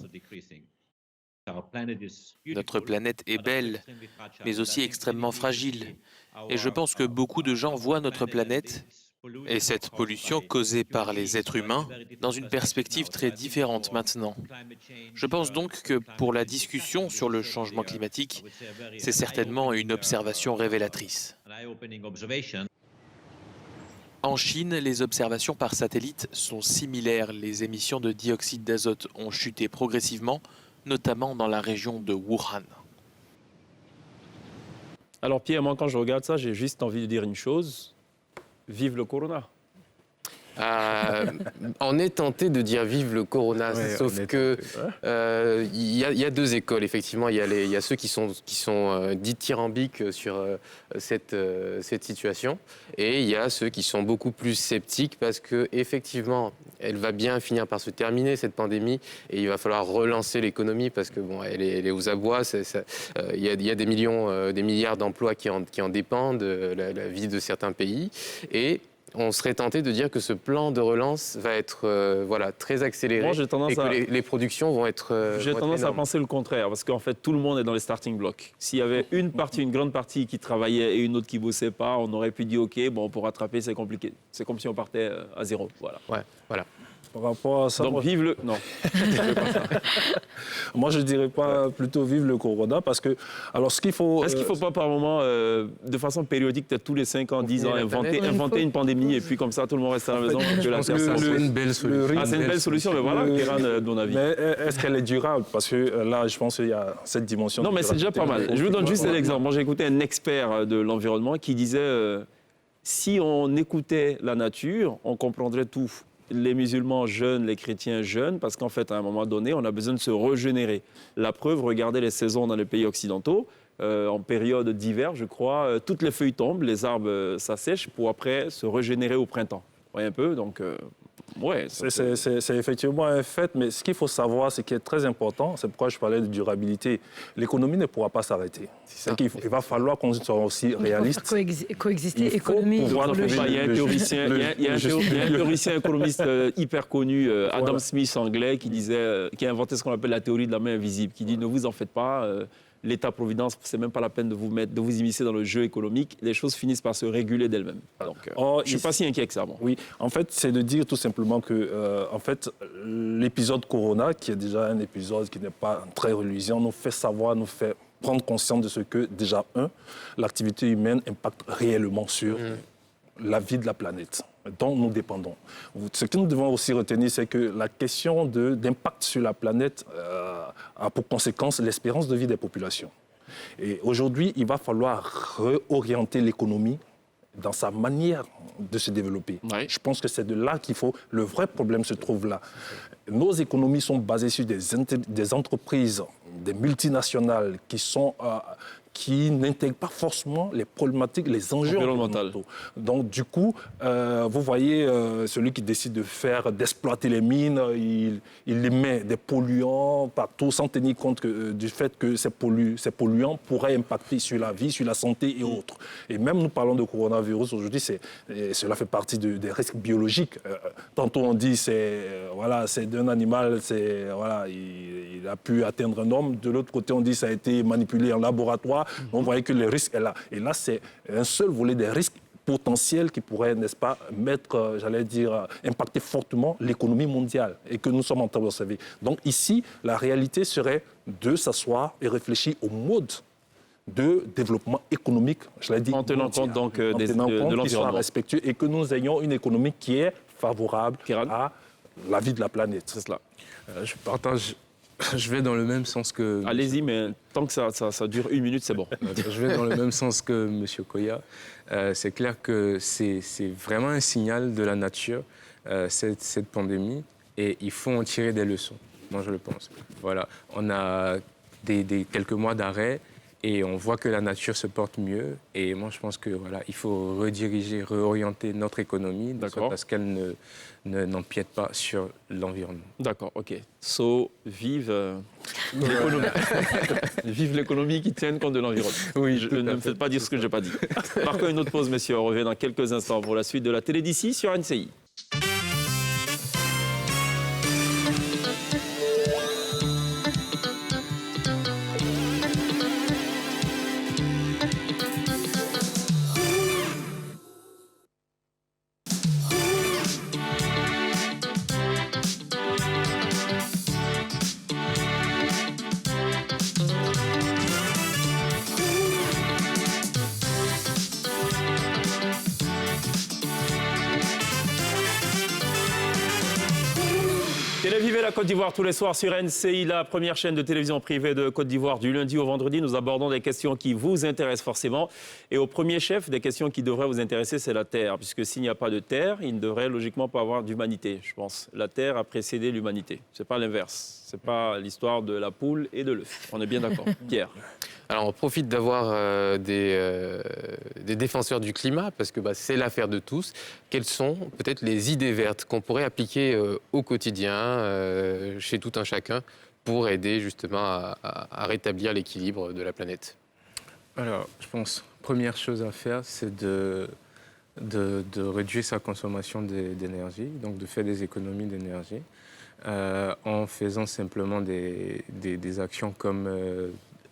Notre planète est belle, mais aussi extrêmement fragile. Et je pense que beaucoup de gens voient notre planète et cette pollution causée par les êtres humains dans une perspective très différente maintenant. Je pense donc que pour la discussion sur le changement climatique, c'est certainement une observation révélatrice. En Chine, les observations par satellite sont similaires. Les émissions de dioxyde d'azote ont chuté progressivement, notamment dans la région de Wuhan. Alors Pierre, moi quand je regarde ça, j'ai juste envie de dire une chose. Vive le corona. On est tenté de dire vive le corona, sauf que il y a deux écoles effectivement. Il y a ceux qui sont dithyrambiques sur cette situation, et il y a ceux qui sont beaucoup plus sceptiques parce que effectivement, elle va bien finir par se terminer cette pandémie, et il va falloir relancer l'économie parce que bon, elle est aux abois. Il y a des millions, des milliards d'emplois qui en dépendent, la vie de certains pays, et on serait tenté de dire que ce plan de relance va être très accéléré. Moi, j'ai tendance que les productions vont être J'ai tendance à penser le contraire, parce qu'en fait, tout le monde est dans les starting blocks. S'il y avait une grande partie qui travaillait et une autre qui ne bossait pas, on aurait pu dire, OK, bon, pour rattraper, c'est compliqué. C'est comme si on partait à zéro. Voilà. Ouais, voilà. Par rapport à ça, donc vive le... Non, moi je dirais pas plutôt vive le corona parce que... Alors ce qu'il faut... Est-ce qu'il ne faut pas par moment, de façon périodique, peut-être tous les 5 ans, 10 ans, inventer une pandémie et puis comme ça tout le monde reste à la maison que la Terre c'est une belle solution. C'est une belle solution, mais voilà, Kéran, ton avis. Mais est-ce qu'elle est durable? Parce que là, je pense qu'il y a cette dimension... Non, mais c'est déjà pas mal. Je vous donne juste un exemple. Moi j'ai écouté un expert de l'environnement qui disait si on écoutait la nature, on comprendrait tout. Les musulmans jeûnent, les chrétiens jeûnent, parce qu'en fait, à un moment donné, on a besoin de se régénérer. La preuve, regardez les saisons dans les pays occidentaux. En période d'hiver, je crois, toutes les feuilles tombent, les arbres s'assèchent pour après se régénérer au printemps. Vous voyez un peu, donc... Ouais, c'est effectivement un fait, mais ce qu'il faut savoir, ce qui est très important, c'est pourquoi je parlais de durabilité. L'économie ne pourra pas s'arrêter. Il va falloir qu'on soit aussi réaliste. Coexister économie et écologie. Il y a un théoricien économiste hyper connu, Adam Smith, anglais, qui a inventé ce qu'on appelle la théorie de la main invisible, qui dit ne vous en faites pas. L'État-providence, c'est même pas la peine de vous immiscer dans le jeu économique. Les choses finissent par se réguler d'elles-mêmes. Donc, je ne suis pas si inquiet que ça. Bon. Oui, en fait, c'est de dire tout simplement que, l'épisode Corona, qui est déjà un épisode qui n'est pas très reluisant, nous fait savoir, nous fait prendre conscience de ce que, déjà, l'activité humaine impacte réellement sur la vie de la planète dont nous dépendons. Ce que nous devons aussi retenir, c'est que la question d'impact sur la planète a pour conséquence l'espérance de vie des populations. Et aujourd'hui, il va falloir réorienter l'économie dans sa manière de se développer. Ouais. Je pense que c'est de là qu'il faut... Le vrai problème se trouve là. Nos économies sont basées sur des entreprises, des multinationales qui n'intègrent pas forcément les problématiques, les enjeux environnementaux. Donc, du coup, vous voyez, celui qui décide d'exploiter les mines, il émet des polluants partout sans tenir compte du fait que ces polluants pourraient impacter sur la vie, sur la santé et autres. Et même nous parlons de coronavirus aujourd'hui, cela fait partie des risques biologiques. Tantôt on dit c'est d'un animal, il a pu atteindre un homme. De l'autre côté, on dit ça a été manipulé en laboratoire. On voyait que le risque est là. Et là, c'est un seul volet des risques potentiels qui pourraient, n'est-ce pas, impacter fortement l'économie mondiale et que nous sommes en train d'observer. Donc ici, la réalité serait de s'asseoir et réfléchir au mode de développement économique, je l'ai dit, en tenant compte donc de l'environnement, qui soit respectueux et que nous ayons une économie qui est favorable à la vie de la planète. C'est cela. Je partage. Je vais dans le même sens que... Allez-y, mais tant que ça dure 1 minute, c'est bon. Je vais dans le même sens que M. Koya. C'est clair que c'est vraiment un signal de la nature, cette pandémie, et il faut en tirer des leçons, moi je le pense. Voilà. On a quelques mois d'arrêt et on voit que la nature se porte mieux. Et moi je pense que voilà, il faut rediriger, réorienter notre économie de sorte à ce qu'elle n'empiète pas sur l'environnement. D'accord, ok. Vive l'économie. Vive l'économie qui tienne compte de l'environnement. Oui, ne me faites pas dire ce que je n'ai pas dit. Marquons une autre pause, messieurs. On revient dans quelques instants pour la suite de la télé d'ici sur NCI. Télévivez la Côte d'Ivoire tous les soirs sur NCI, la première chaîne de télévision privée de Côte d'Ivoire. Du lundi au vendredi, nous abordons des questions qui vous intéressent forcément. Et au premier chef, des questions qui devraient vous intéresser, c'est la Terre. Puisque s'il n'y a pas de Terre, il ne devrait logiquement pas avoir d'humanité, je pense. La Terre a précédé l'humanité. Ce n'est pas l'inverse. Ce n'est pas l'histoire de la poule et de l'œuf. On est bien d'accord. Pierre. Alors on profite d'avoir des défenseurs du climat, parce que c'est l'affaire de tous. Quelles sont peut-être les idées vertes qu'on pourrait appliquer au quotidien, chez tout un chacun, pour aider justement à rétablir l'équilibre de la planète? Alors, je pense, première chose à faire, c'est de réduire sa consommation d'énergie, donc de faire des économies d'énergie, en faisant simplement des actions comme...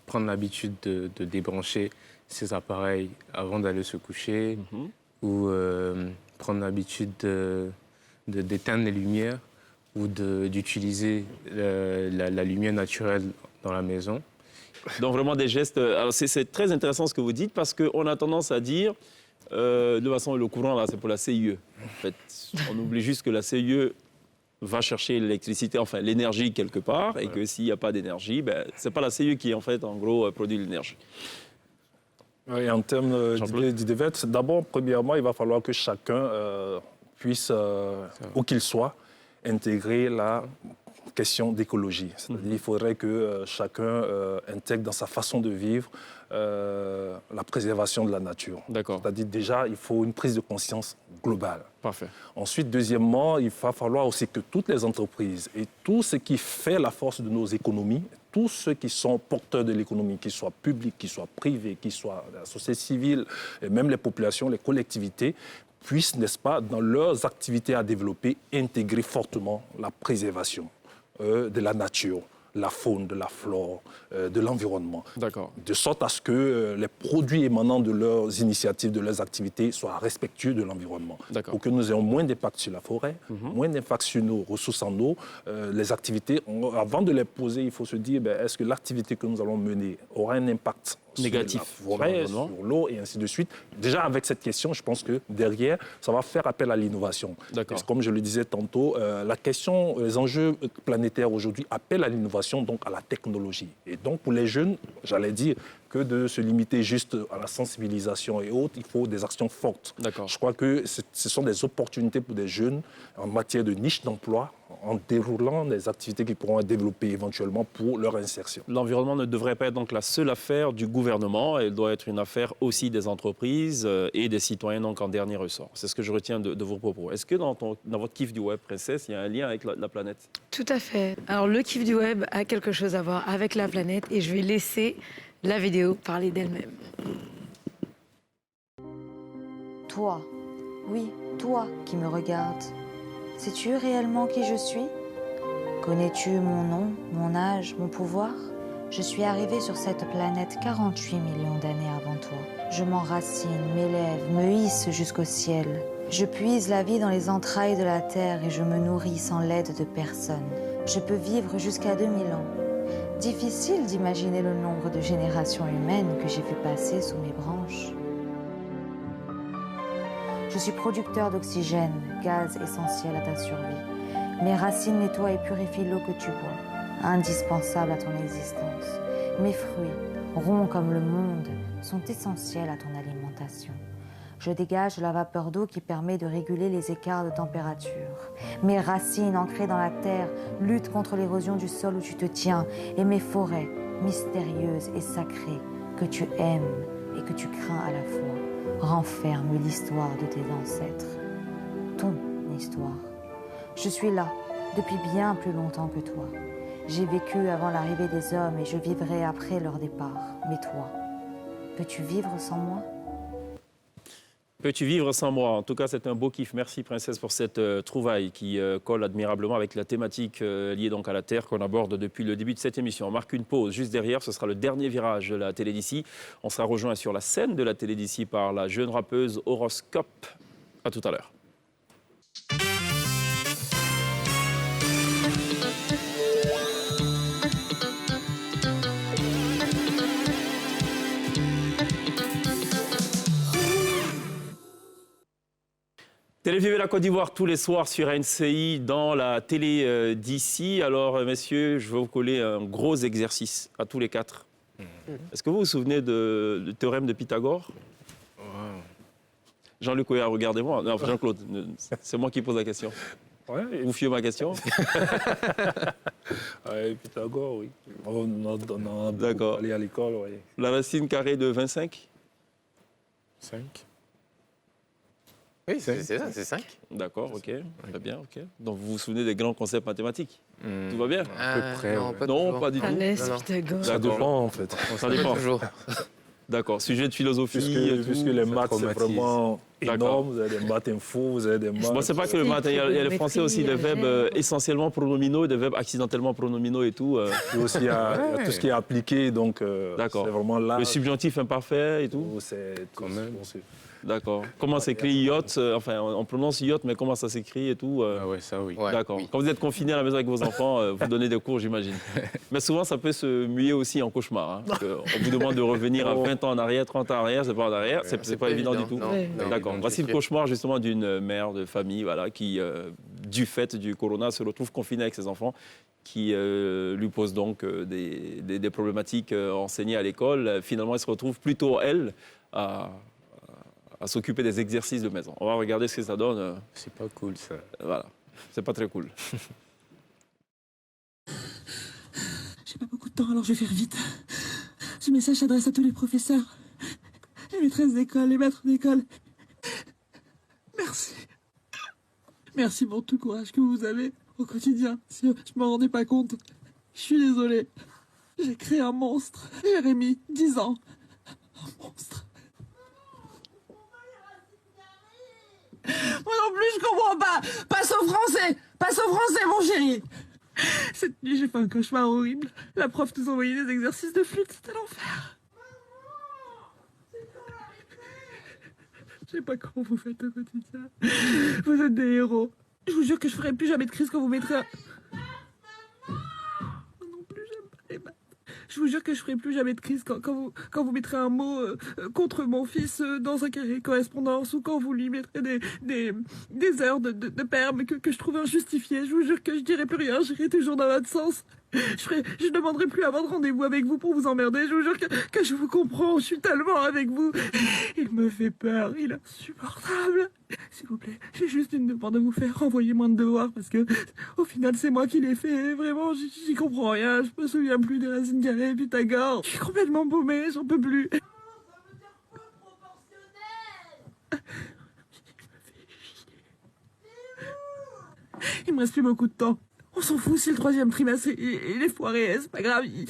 prendre l'habitude de débrancher ses appareils avant d'aller se coucher, ou prendre l'habitude d'éteindre les lumières ou d'utiliser la lumière naturelle dans la maison. Donc vraiment des gestes... Alors c'est très intéressant ce que vous dites, parce qu'on a tendance à dire, de toute façon le courant là c'est pour la CIE. En fait, on oublie juste que la CIE va chercher l'électricité, enfin l'énergie quelque part, et que s'il n'y a pas d'énergie, ce n'est pas la CIE qui en fait en gros produit l'énergie. Oui, en termes d'idées vertes, d'abord, premièrement, il va falloir que chacun puisse, où qu'il soit, intégrer la question d'écologie. C'est-à-dire qu'il faudrait que chacun intègre dans sa façon de vivre la préservation de la nature. C'est-à-dire déjà, il faut une prise de conscience globale. Parfait. Ensuite, deuxièmement, il va falloir aussi que toutes les entreprises et tout ce qui fait la force de nos économies, tous ceux qui sont porteurs de l'économie, qu'ils soient publics, qu'ils soient privés, qu'ils soient la société civile, et même les populations, les collectivités, puissent, n'est-ce pas, dans leurs activités à développer, intégrer fortement la préservation de la nature, la faune, de la flore, de l'environnement. D'accord. De sorte à ce que les produits émanant de leurs initiatives, de leurs activités, soient respectueux de l'environnement. Pour que nous ayons moins d'impact sur la forêt, moins d'impact sur nos ressources en eau. Les activités, avant de les poser, il faut se dire, est-ce que l'activité que nous allons mener aura un impact négatif sur la forêt, sur l'eau et ainsi de suite. Déjà, avec cette question, je pense que derrière, ça va faire appel à l'innovation. Comme je le disais tantôt, la question, les enjeux planétaires aujourd'hui appellent à l'innovation, donc à la technologie. Et donc, pour les jeunes, j'allais dire que de se limiter juste à la sensibilisation et autres. Il faut des actions fortes. Je crois que ce sont des opportunités pour des jeunes en matière de niche d'emploi, en déroulant des activités qu'ils pourront développer éventuellement pour leur insertion. L'environnement ne devrait pas être donc la seule affaire du gouvernement, elle doit être une affaire aussi des entreprises et des citoyens donc en dernier ressort. C'est ce que je retiens de vos propos. Est-ce que dans votre kiff du web, Princesse, il y a un lien avec la planète? Tout à fait. Alors le kiff du web a quelque chose à voir avec la planète et je vais laisser la vidéo parler d'elle-même. Toi, oui, toi qui me regardes, sais-tu réellement qui je suis? Connais-tu mon nom, mon âge, mon pouvoir? Je suis arrivée sur cette planète 48 millions d'années avant toi. Je m'enracine, m'élève, me hisse jusqu'au ciel. Je puise la vie dans les entrailles de la terre et je me nourris sans l'aide de personne. Je peux vivre jusqu'à 2000 ans. Difficile d'imaginer le nombre de générations humaines que j'ai vu passer sous mes branches. Je suis producteur d'oxygène, gaz essentiel à ta survie. Mes racines nettoient et purifient l'eau que tu bois, indispensable à ton existence. Mes fruits, ronds comme le monde, sont essentiels à ton alimentation. Je dégage la vapeur d'eau qui permet de réguler les écarts de température. Mes racines ancrées dans la terre luttent contre l'érosion du sol où tu te tiens. Et mes forêts, mystérieuses et sacrées, que tu aimes et que tu crains à la fois, renferment l'histoire de tes ancêtres. Ton histoire. Je suis là depuis bien plus longtemps que toi. J'ai vécu avant l'arrivée des hommes et je vivrai après leur départ. Mais toi, peux-tu vivre sans moi ? Peux-tu vivre sans moi? En tout cas, c'est un beau kiff. Merci, Princesse, pour cette trouvaille qui colle admirablement avec la thématique liée donc à la Terre qu'on aborde depuis le début de cette émission. On marque une pause. Juste derrière, ce sera le dernier virage de la télé d'ici. On sera rejoint sur la scène de la télé d'ici par la jeune rappeuse Horoscope. À tout à l'heure. Téléviver la Côte d'Ivoire tous les soirs sur NCI dans la télé d'ici. Alors, messieurs, je vais vous coller un gros exercice à tous les quatre. Est-ce que vous vous souvenez du théorème de Pythagore? Jean-Luc Ouya, regardez-moi. Non, Jean-Claude, c'est moi qui pose la question. Ouais, vous fiez ma question? Pythagore, oui. On a D'accord. allé à l'école, oui. La racine carrée de 25? 5. Oui, c'est ça, c'est 5. D'accord, ok. Très bien, ok. Donc vous vous souvenez des grands concepts mathématiques? Tout va bien? À peu près. Non, pas du tout. Ça dépend, en fait. Ça dépend. D'accord. Sujet de philosophie. Puisque les maths, c'est vraiment énorme. Vous avez des maths infos, vous avez des maths... Bon, c'est pas que le maths. Il y a le français aussi, des verbes essentiellement pronominaux, des verbes accidentellement pronominaux et tout. Et aussi, il y a tout ce qui est appliqué, donc c'est vraiment là... Le subjonctif imparfait et tout. C'est quand même... D'accord. Comment s'écrit yacht? Enfin, on prononce yacht, mais comment ça s'écrit et tout? Ah ouais, ça oui. D'accord. Oui. Quand vous êtes confiné à la maison avec vos enfants, vous donnez des cours, j'imagine. Mais souvent, ça peut se muer aussi en cauchemar. Hein, parce on vous demande de revenir à 20 ans en arrière, 30 ans en arrière, c'est pas en arrière, c'est pas évident du tout. D'accord. Voici le cauchemar justement d'une mère de famille, voilà, qui, du fait du corona, se retrouve confinée avec ses enfants, qui lui pose donc des problématiques enseignées à l'école. Finalement, elle se retrouve plutôt, elle, à s'occuper des exercices de maison. On va regarder ce que ça donne. C'est pas cool, ça. Voilà, c'est pas très cool. J'ai pas beaucoup de temps, alors je vais faire vite. Ce message s'adresse à tous les professeurs, les maîtresses d'école, les maîtres d'école. Merci. Merci pour tout le courage que vous avez au quotidien. Si je me rendais pas compte, je suis désolée. J'ai créé un monstre. Jérémy, 10 ans. Un monstre. Moi non plus, je comprends pas. Passe au français. Passe au français, mon chéri. Cette nuit, j'ai fait un cauchemar horrible. La prof nous envoyait des exercices de flûte. C'était l'enfer. Je sais pas comment vous faites au quotidien. Vous êtes des héros. Je vous jure que je ferai plus jamais de crise quand vous mettrez un... Moi non plus, j'aime pas les maths. Je vous jure que je ferai plus jamais de crise quand vous mettrez un mot contre mon fils dans un carré correspondance ou quand vous lui mettrez des heures de perme que je trouve injustifiées. Je vous jure que je dirai plus rien, j'irai toujours dans votre sens. Je ne demanderai plus à avoir de rendez-vous avec vous pour vous emmerder. Je vous jure que je vous comprends. Je suis tellement avec vous. Il me fait peur. Il est insupportable. S'il vous plaît, j'ai juste une demande à vous faire. Envoyez-moi de devoirs parce que, au final, c'est moi qui l'ai fait. Vraiment, j'y comprends rien. Je me souviens plus des racines carrées, Pythagore. Je suis complètement paumée. J'en peux plus. Il me reste plus beaucoup de temps. On s'en fout si le 3e trimestre il est foiré, c'est pas grave. Il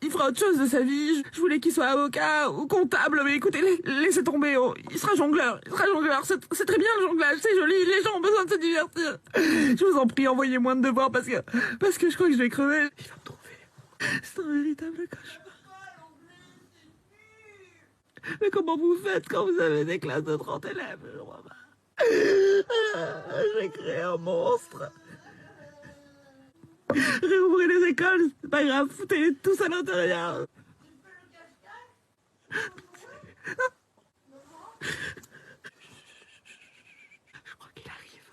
fera autre chose de sa vie. Je voulais qu'il soit avocat ou comptable, mais écoutez, laissez tomber. Il sera jongleur. C'est très bien le jonglage, c'est joli. Les gens ont besoin de se divertir. Je vous en prie, envoyez-moi de devoirs parce que je crois que je vais crever. Il va me trouver. C'est un véritable cauchemar. Mais comment vous faites quand vous avez des classes de 30 élèves? Je vois pas. J'ai créé un monstre. Réouvrez les écoles, c'est pas grave, foutez-les tous à l'intérieur. Je crois qu'il arrive.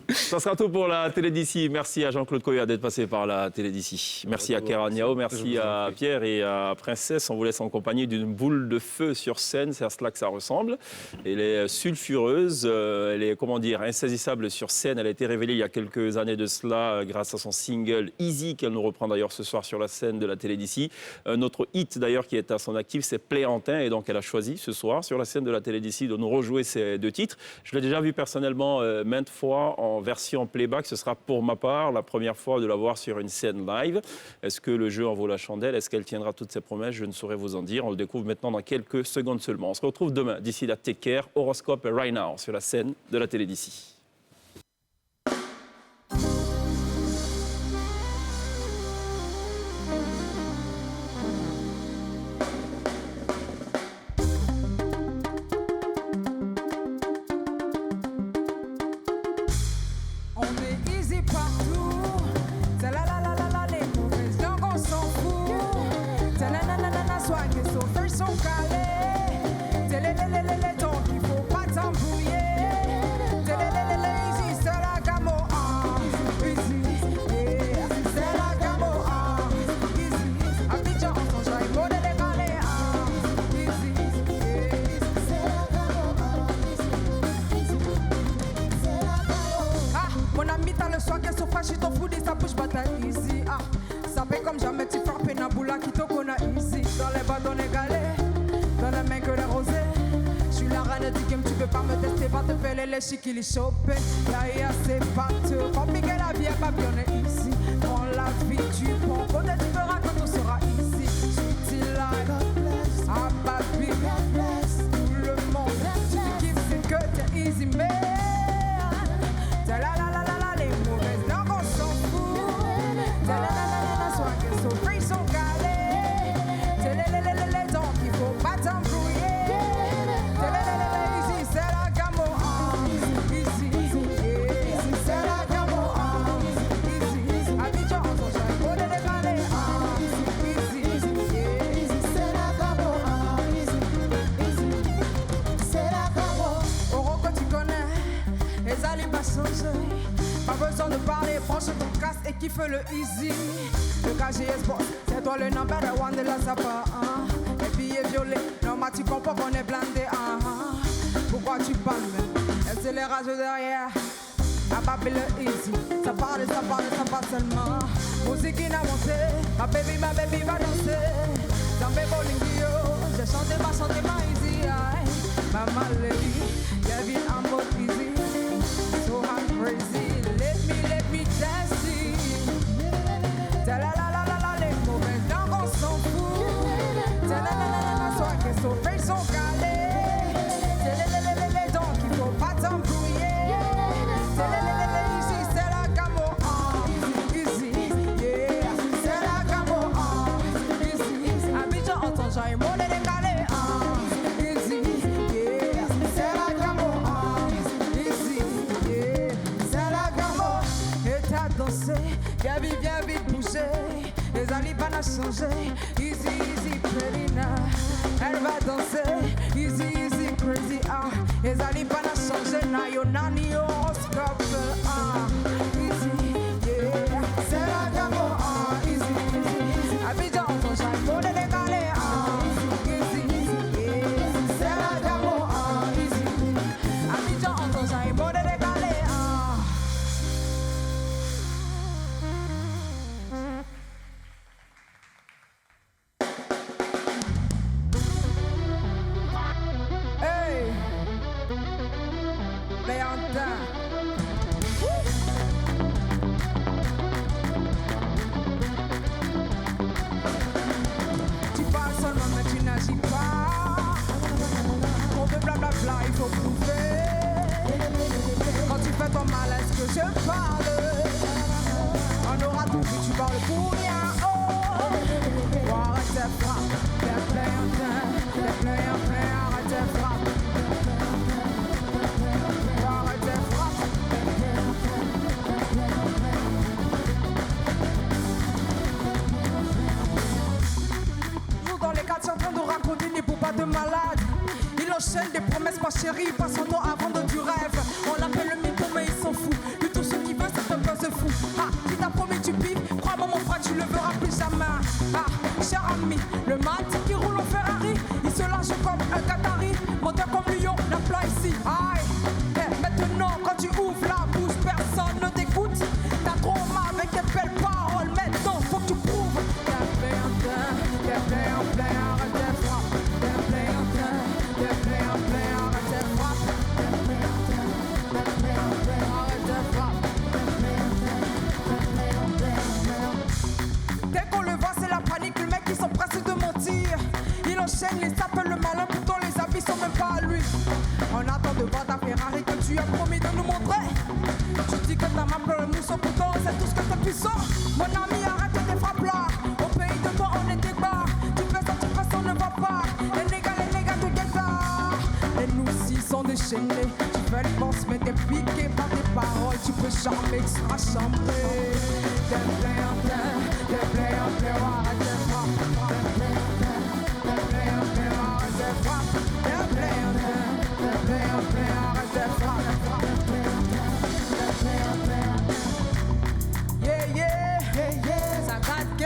Ça sera tout pour la télé d'ici. Merci à Jean-Claude Coya d'être passé par la télé d'ici. Merci à Kéra Niao, merci à Pierre et à Princesse. On vous laisse en compagnie d'une boule de feu sur scène. C'est à cela que ça ressemble. Elle est sulfureuse, elle est, insaisissable sur scène. Elle a été révélée il y a quelques années de cela grâce à son single Easy, qu'elle nous reprend d'ailleurs ce soir sur la scène de la télé d'ici. Notre hit d'ailleurs qui est à son actif, c'est Pléantin. Et donc elle a choisi ce soir sur la scène de la télé d'ici de nous rejouer ces 2 titres. Je l'ai déjà vu personnellement maintes fois en version playback. Ce sera pour ma part la première fois de la voir sur une scène live. Est-ce que le jeu en vaut la chandelle? Est-ce qu'elle tiendra toutes ses promesses? Je ne saurais vous en dire. On le découvre maintenant dans quelques secondes seulement. On se retrouve demain. D'ici là, take care. Horoscope right now sur la scène de la télé d'ici. Qu'il est chopé, là c'est partout. Compliqué la vie, pas bien ici. Prends la vie, tu prends. Peut-être tu verras quand on sera ici. Sweetie life, ah baby, tout le monde. Si tu kiffes, c'est que t'es easy, mais t'as la, les mauvaises langues, on s'en fout. T'as la, soit que son free, son calé. T'as les dents qu'il faut pas t'embrouiller. T'as easy, c'est la gamme. Pas besoin de parler, branche ton casque et kiffe le easy. Le KGS boss, c'est toi le number one de la Zapa. Les billets violets, normal tu comprends qu'on est blindé. Pourquoi tu parles même? Et c'est les rageux derrière. À Baby le easy, ça parle seulement. Musique inavancée, ma baby va danser. Dans mes bowling j'ai chanté ma easy. Maman lady, y'a vie en mode easy. So I'm crazy, let me dance. Ta la les mauvaises langues on s'en fout. Ta la soit que son face sont calés. Les dents qu'il faut pas t'embrouiller. Ta la ici c'est la camo easy, yeah. C'est la camo easy. Abidjan entend j'ai monnaie décalée easy, yeah. C'est la camo easy, yeah. C'est la camo et t'as dansé. Viens vite bouger. Les alibans a changé. Easy, pretty now. Elle va danser. Easy, crazy, Les alibans a changé. faut prouver. Quand tu fais ton mal, est-ce que je parle? On aura tout vu, tu parles pour rien. Oh, arrête tes frappes, t'es plein, arrête tes frappes. Arrête tes frappes. Nous dans les quartiers en train de raconter des bourbas de malades. Il enchaîne des promesses, ma chérie, passe son temps avant de du rêve. On l'appelle le mytho, mais il s'en fout. Lui, tout ce qu'il veut, c'est un buzz de fou. Ah, il t'a promis du bif, crois-moi, mon frère, tu le verras plus jamais. Ah, cher ami, le mat qui roule en Ferrari, il se lâche comme un Qatari, moteur comme Lyon, la plat ici. Aïe, maintenant, quand tu ouvres la bouche, personne ne t'écoute. T'as trop mal avec tes belles paroles, maintenant, faut que tu prouves. T'es plein, arrête tes frappes. T'es plein, arrête tes frappes. Dès qu'on le voit, c'est la panique, le mec, ils sont pressés de mentir. Il enchaîne, les s'appelle le malin, pourtant les habits sont même pas à lui. On attend de voir ta Ferrari que tu as promis de nous montrer. Tu dis que ta main pleure le mousson, pourtant c'est tout ce que t'es puissant. Mon ami, arrête tes frappes là. Au pays de toi, on était bas. Tu fais ça, on ne va pas. Les nègres te guettent. Et nous aussi sont déchaînés. Tu fais le boss, mais t'es piqué par tes paroles. Tu peux jamais extra-chambrer. T'es plein, arrête tes frappes. T'es plein, arrête tes frappes. T'es plein, arrête tes frappes. Yeah, ça gratte que.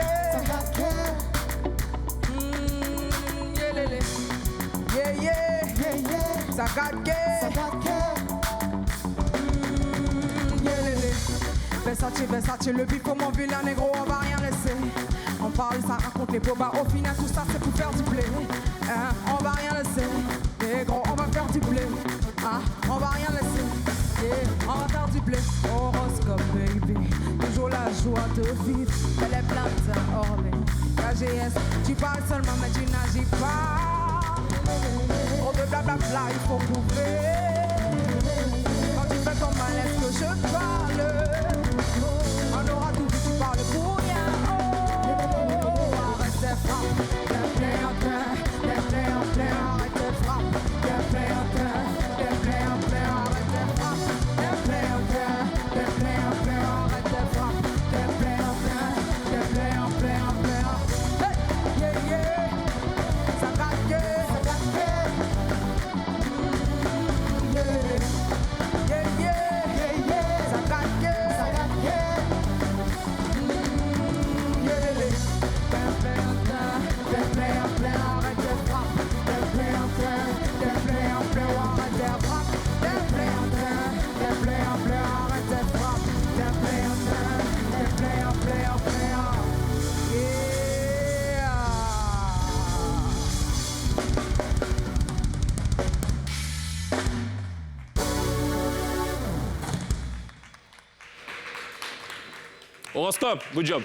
Yeah, lélé. Yeah, ça gratte que. Yeah, lélé. Versace, le bif pour mon vilain négro, on va rien laisser. On parle, ça raconte les bobas, au final tout ça c'est pour faire du blé. On va rien laisser, négro, on va faire du blé. On va rien laisser, on va faire du blé. Horoscope baby, toujours la joie de vivre. Elle est pleine d'orlé. KGS, tu parles seulement mais tu n'agis pas. Oh de blablabla, il faut prouver. Quand tu fais ton mal, est-ce que je parle? On aura tout vu, tu parles pour rien. Oh, arrête tes frappes. T'es plein, arrête tes frappes. T'es plein, arrête tes frappes. T'es plein, arrête tes frappes. T'es plein, hey, yeah, ça gratte, yeah, ça gratte, Horoscope, good job.